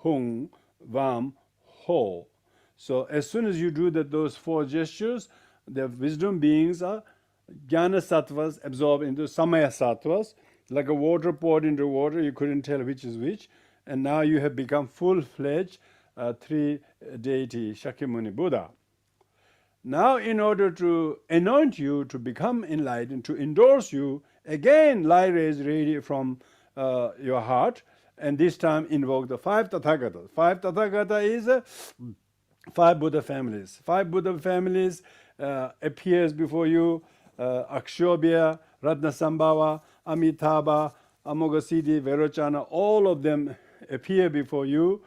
Hung Vam Ho. So as soon as you do those 4 gestures, the wisdom beings are Jnana Sattvas absorbed into Samaya Sattvas, like a water poured into water, you couldn't tell which is which, and now you have become full-fledged 3 deity Shakyamuni Buddha. Now in order to anoint you to become enlightened, to endorse you, again light rays radiate from your heart, and this time invoke the 5 Tathagatas. 5 Tathagata is 5 Buddha families. 5 Buddha families appears before you, Akshobhya, Ratnasambhava, Amitabha, Amoghasiddhi, Vairochana, all of them appear before you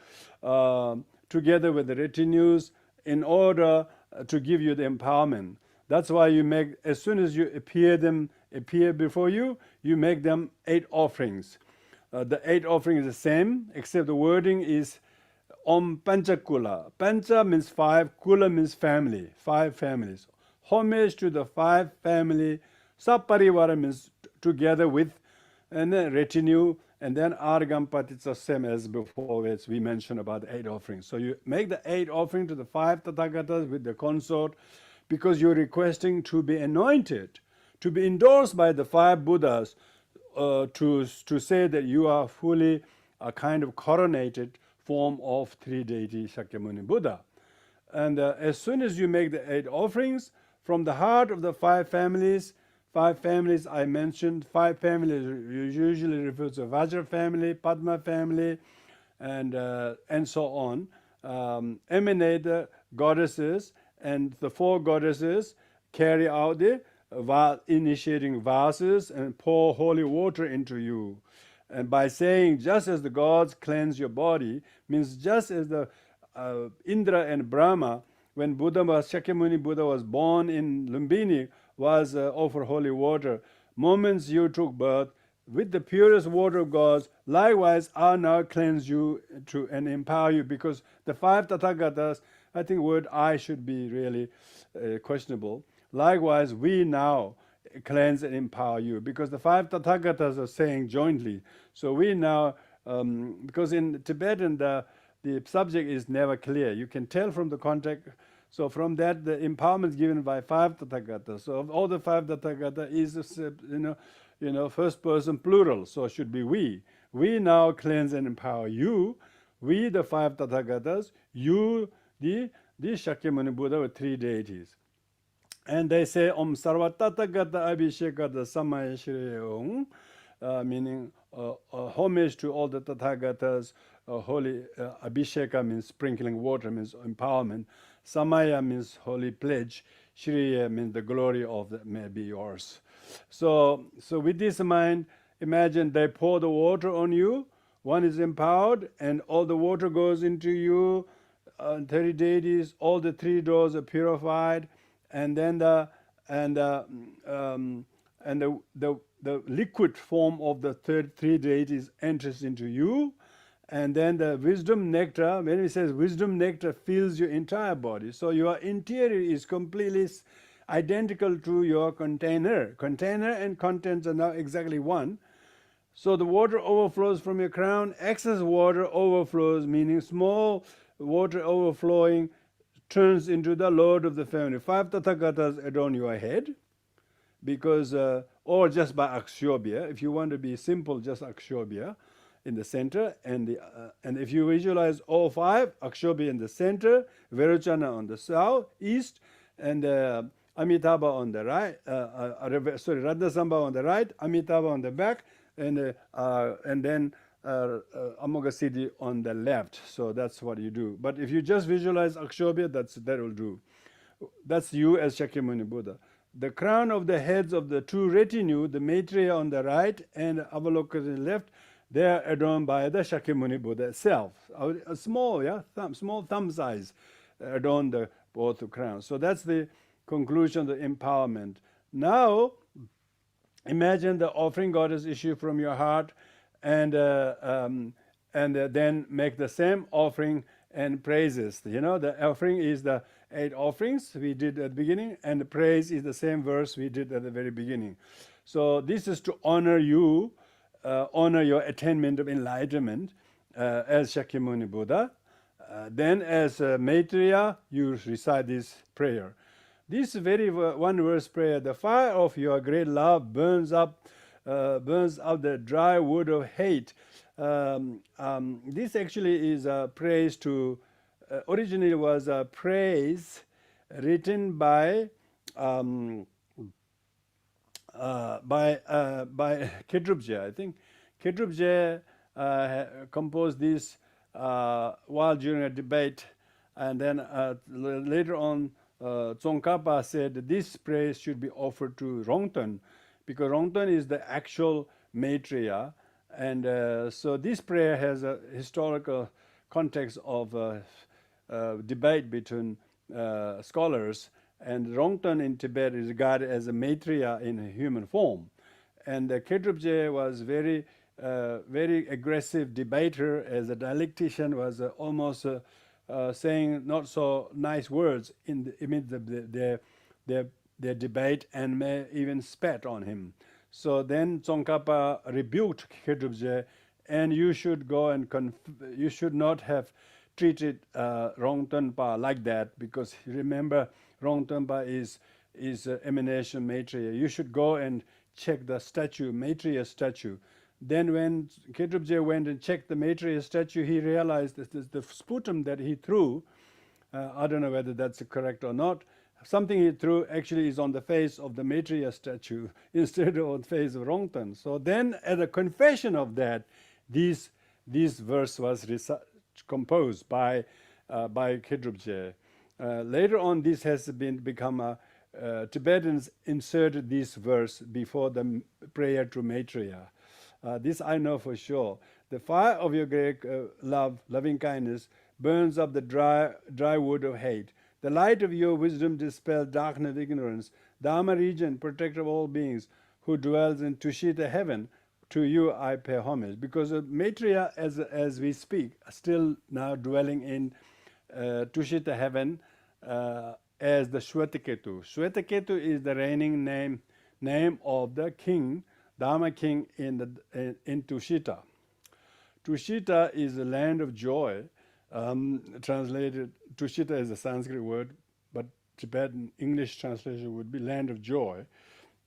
together with the retinues in order to give you the empowerment. That's why you make, as soon as you appear before you, you make them 8 offerings. The 8 offerings is the same, except the wording is Om Panchakula. Pancha means 5, Kula means family, 5 families. Homage to the 5 family. Saparivara means together with, and then retinue, and then Argampati, it's the same as before, as we mentioned about the 8 offerings. So you make the 8 offering to the 5 Tathagatas with the consort, because you're requesting to be anointed, to be endorsed by the 5 Buddhas, to say that you are fully a kind of coronated form of 3 deity Shakyamuni Buddha. And as soon as you make the 8 offerings, from the heart of the 5 families I mentioned, 5 families usually refer to Vajra family, Padma family, and so on, emanate the goddesses, and the 4 goddesses carry out the initiating vases and pour holy water into you. And by saying, just as the gods cleanse your body, means just as the Indra and Brahma, when Shakyamuni Buddha was born in Lumbini, was offered holy water. Moments you took birth, with the purest water of God, likewise I now cleanse you to and empower you. Because the 5 Tathagatas, I think word I should be really questionable. Likewise, we now cleanse and empower you. Because the 5 Tathagatas are saying jointly. So we now, because in Tibetan the subject is never clear. You can tell from the context. So from that, the empowerment is given by 5 Tathagatas. So of all the 5 Tathagatas is, first person plural. So it should be we. We now cleanse and empower you. We, the 5 Tathagatas. You, the Shakyamuni Buddha with 3 deities. And they say, Om Sarva Tathagata Abhishekata Samaya Shreya, meaning homage to all the Tathagatas. Holy Abhisheka means sprinkling water, means empowerment. Samaya means holy pledge. Shriya means the glory of that may be yours. So with this in mind, imagine they pour the water on you. One is empowered, and all the water goes into you. 30 deities, all the 3 doors are purified, and then the liquid form of the 3 deities enters into you. And then the wisdom nectar, when it says wisdom nectar fills your entire body. So your interior is completely identical to your container. Container and contents are now exactly one. So the water overflows from your crown. Excess water overflows, meaning small water overflowing turns into the Lord of the family. 5 Tathagatas adorn your head, because, or just by akshobhya. If you want to be simple, just akshobhya in the center, and if you visualize all 5, akshobhya in the center, Verochana on the south, east, and Amitabha on the right, Radhasambha on the right, Amitabha on the back, and then Amoghasiddhi on the left. So that's what you do. But if you just visualize akshobhya, that will do. That's you as Shakyamuni Buddha. The crown of the heads of the 2 retinue, the Maitreya on the right and Avalokita on the left, they are adorned by the Shakyamuni Buddha itself. A small, small thumb size adorn both the crowns. So that's the conclusion, the empowerment. Now, imagine the offering goddess issue from your heart, and then make the same offering and praises. The offering is the 8 offerings we did at the beginning, and the praise is the same verse we did at the very beginning. So this is to honor you, honor your attainment of enlightenment as Shakyamuni Buddha. Then as Maitreya, you recite this prayer. This very one verse prayer, the fire of your great love burns up the dry wood of hate. This actually is a praise to, originally was a praise written by Kedrubje. I think Kedrubje composed this while during a debate, and then later on Tsongkhapa said that this praise should be offered to Rongten, because Rongten is the actual Maitreya, and so this prayer has a historical context of debate between scholars, and Rongten in Tibet is regarded as a Maitreya in a human form, and Kedrubje was very aggressive debater, as a dialectician, was almost saying not so nice words in their debate, and may even spat on him. So then Tsongkhapa rebuked Kedrubje, and you should go and you should not have treated Rongtenpa like that, because remember Rongtenpa is emanation Maitreya. You should go and check the statue, Maitreya statue. Then when Kedrubje went and checked the Maitreya statue, he realized that the sputum that he threw, I don't know whether that's correct or not, something he threw actually is on the face of the Maitreya statue instead of on the face of Rongten. So then, as a confession of that, this verse was composed by Kedrubje. Later on, this has become a Tibetans inserted this verse before the prayer to Maitreya. This I know for sure. The fire of your great loving kindness burns up the dry wood of hate. The light of your wisdom dispels darkness of ignorance. Dharma region, protector of all beings, who dwells in Tushita heaven, to you I pay homage, because Maitreya, as we speak, are still now dwelling in Tushita heaven as the Shwetaketu. Shwetaketu is the reigning name of the king, Dharma king in Tushita. Tushita is the land of joy. Translated, Tushita is a Sanskrit word, but Tibetan English translation would be land of joy.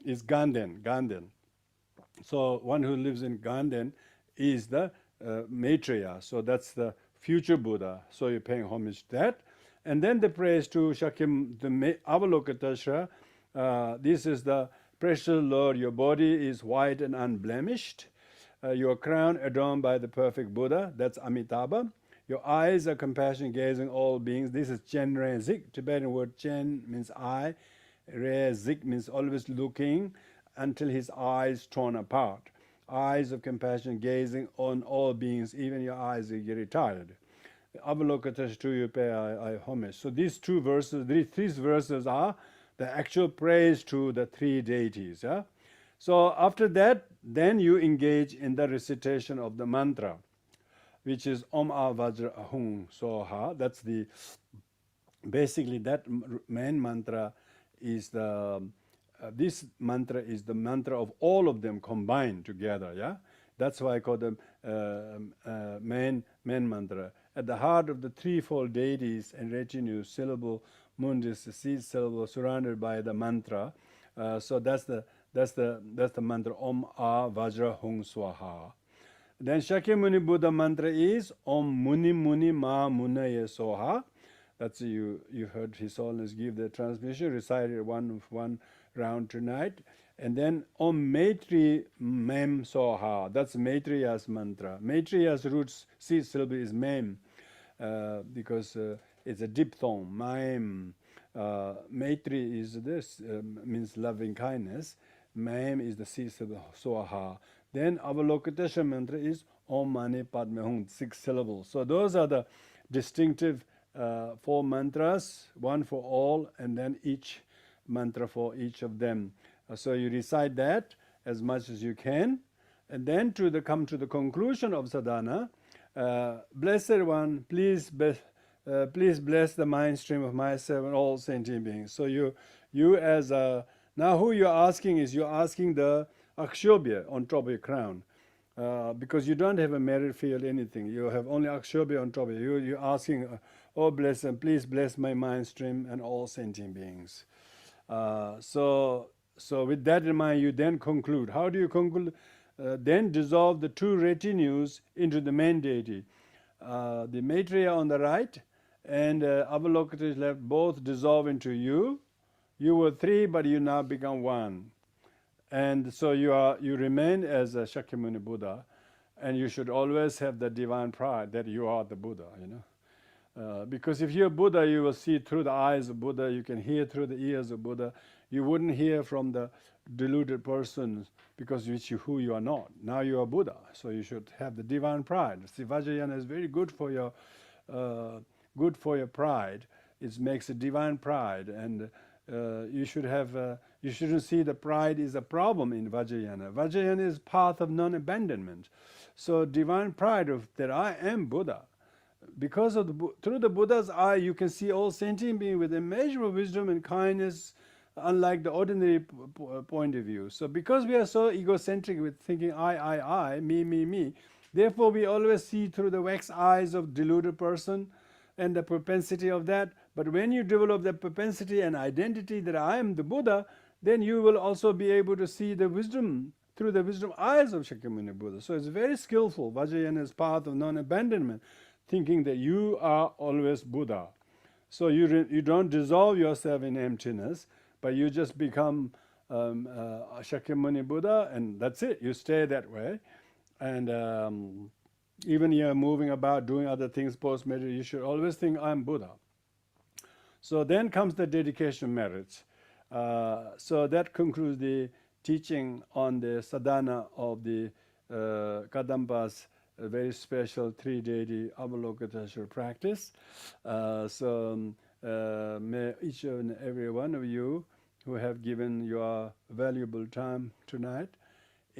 Is Ganden. So one who lives in Ganden is the Maitreya. So that's the future Buddha. So you're paying homage to that. And then the praise to the Avalokiteshvara. This is the precious Lord. Your body is white and unblemished. Your crown adorned by the perfect Buddha. That's Amitabha. Your eyes are compassion gazing all beings. This is Chen Re Zik. Tibetan word Chen means eye. Re Zik means always looking until his eyes torn apart. Eyes of compassion gazing on all beings, even your eyes get tired. Avalokiteshvara to you pay I homage. So these two verses, three verses are the actual praise to the three deities. Yeah? So after that, then you engage in the recitation of the mantra, which is Om A Vajra Ahung Soha. That's the, basically that main mantra is the, this mantra is the mantra of all of them combined together. Yeah, that's why I call them main mantra. At the heart of the threefold deities and retinue, syllable mundus, the seed syllable surrounded by the mantra. So that's the mantra Om A Vajra Hung Swaha. Then Shakyamuni Buddha mantra is Om Muni Muni Ma Munaya Soha. That's you heard His Holiness give the transmission, recited one round tonight. And then Om Maitri Mem Soha. That's Maitreya's mantra. Maitreya's roots, seed syllable is Mem, because it's a diphthong, Mem. Maitri is this, means loving kindness. Mem is the seed syllable, Soha. Then Avalokiteshvara mantra is Om Mani Padme Hum, 6 syllables. So those are the distinctive 4 mantras, one for all, and then each mantra for each of them. So you recite that as much as you can, and then come to the conclusion of sadhana. Blessed One, please bless the mind stream of myself and all sentient beings. So you as a, now who you're asking is, you're asking the Akshobhya on top of your crown. Because you don't have a merit field, anything. You have only Akshobhya on top of you. You're asking, oh bless them, please bless my mind stream and all sentient beings. So with that in mind, you then conclude. How do you conclude? Then dissolve the 2 retinues into the main deity. The Maitreya on the right and Avalokiteshvara left, both dissolve into you. You were 3, but you now become 1. And so you remain as a Shakyamuni Buddha, and you should always have the divine pride that you are the Buddha, because if you're Buddha, you will see through the eyes of Buddha, you can hear through the ears of Buddha. You wouldn't hear from the deluded persons because who you are not. Now you are Buddha, so you should have the divine pride. See, Vajrayana is very good for your pride. It makes a divine pride, and you shouldn't see the pride is a problem in Vajrayana. Vajrayana is path of non-abandonment. So divine pride of that I am Buddha. Because of through the Buddha's eye, you can see all sentient beings with immeasurable wisdom and kindness, unlike the ordinary point of view. So because we are so egocentric with thinking I, me, therefore we always see through the wax eyes of deluded person and the propensity of that. But when you develop the propensity and identity that I am the Buddha, then you will also be able to see the wisdom through the wisdom eyes of Shakyamuni Buddha. So it's very skillful. Vajrayana's path of non-abandonment, thinking that you are always Buddha. So you don't dissolve yourself in emptiness, but you just become a Shakyamuni Buddha, and that's it. You stay that way. And even you're moving about, doing other things post-meditation, you should always think, I'm Buddha. So then comes the dedication merits. So that concludes the teaching on the sadhana of the Kadampas, a very special 3-deity Avalokiteshvara practice. So may each and every one of you who have given your valuable time tonight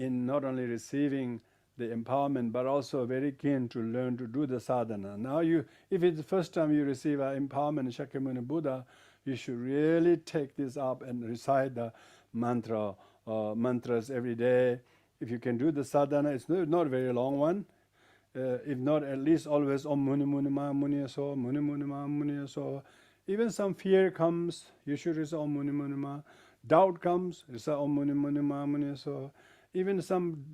in not only receiving the empowerment, but also very keen to learn to do the sadhana. Now, if it's the first time you receive an empowerment in Shakyamuni Buddha, you should really take this up and recite the mantras every day. If you can do the sadhana, it's not a very long one. If not, at least always Om Muni Muni Ma Muni So, Muni Muni Ma Muni So. Even some fear comes, you should recite Om Muni Muni Ma. Doubt comes, recite Om Muni Muni Ma Muni So. Even some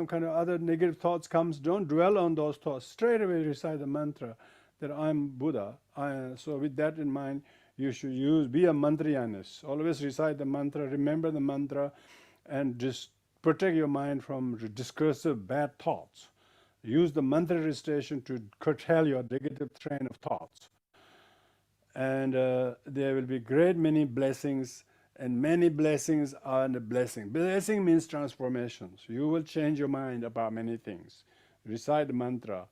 kind of other negative thoughts comes, don't dwell on those thoughts. Straight away recite the mantra that I'm Buddha. So with that in mind, you should be a mantrayanist. Always recite the mantra, remember the mantra, and just protect your mind from discursive bad thoughts. Use the mantra recitation to curtail your negative train of thoughts. And there will be great many blessings, and many blessings are the blessing. Blessing means transformations. You will change your mind about many things. Recite the mantra.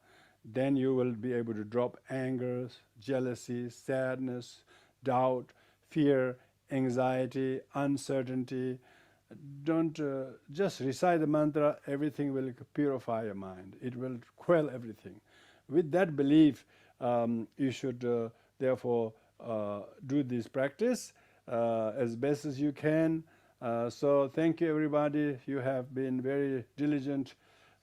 Then you will be able to drop anger, jealousy, sadness, doubt, fear, anxiety, uncertainty. Don't just recite the mantra, everything will purify your mind. It will quell everything. With that belief, you should therefore do this practice as best as you can. So thank you, everybody. You have been very diligent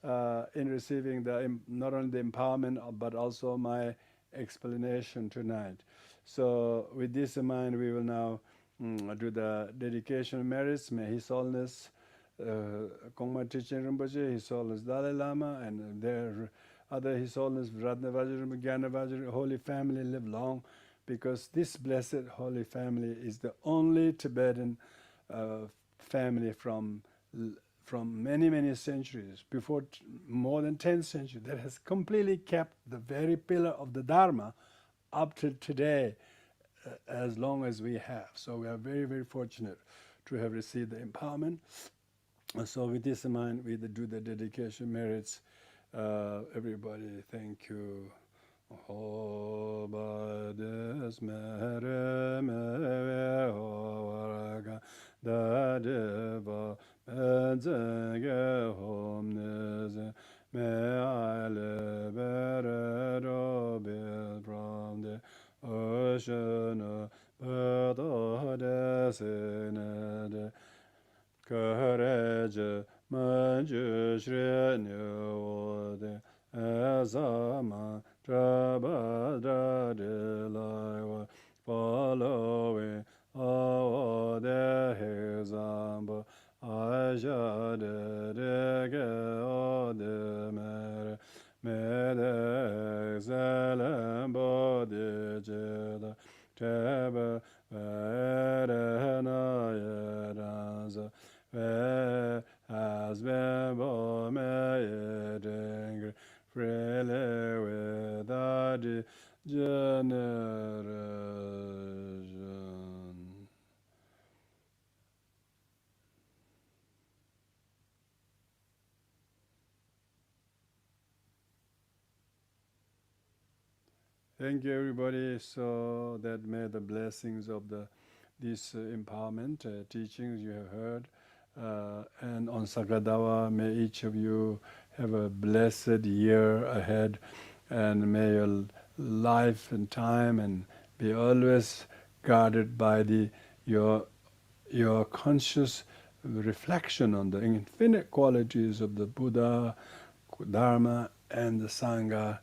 in receiving not only the empowerment, but also my explanation tonight. So with this in mind, we will now do the dedication merits. May His Holiness Kongma Teaching Rinpoche, His Holiness Dalai Lama, and their other His Holiness Ratna Vajra, Gyana Vajra, Holy Family live long, because this blessed Holy Family is the only Tibetan family from many, many centuries, before more than 10 centuries, that has completely kept the very pillar of the Dharma up to today, as long as we have. So we are very, very fortunate to have received the empowerment. So with this in mind, we do the dedication merits. Everybody, thank you. Homage mere me horaga da deva menzege homneze me ale bere robe from the ocean bedo de senede courage manju shrenyo Azama Trabadra de Laiwa following all the Hezamba Aja de Dege de Mere Mede Exelembo de Jeda Treba Verena Yedanza Has been bo me dengri freely without generation. Thank you, everybody. So that may the blessings of this empowerment teachings you have heard, and on Sagradawa, may each of you have a blessed year ahead, and may your life and time and be always guarded by your conscious reflection on the infinite qualities of the Buddha, Dharma, and the Sangha,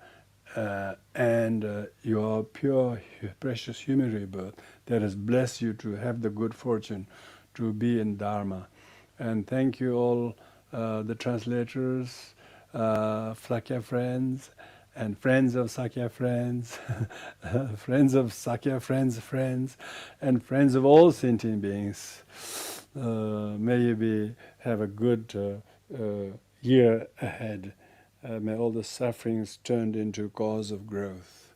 and your pure, precious human rebirth that has blessed you to have the good fortune to be in Dharma. And thank you all, the translators, Sakya friends, and friends of Sakya friends, friends of Sakya friends, and friends of all sentient beings. May you have a good year ahead. May all the sufferings turned into cause of growth.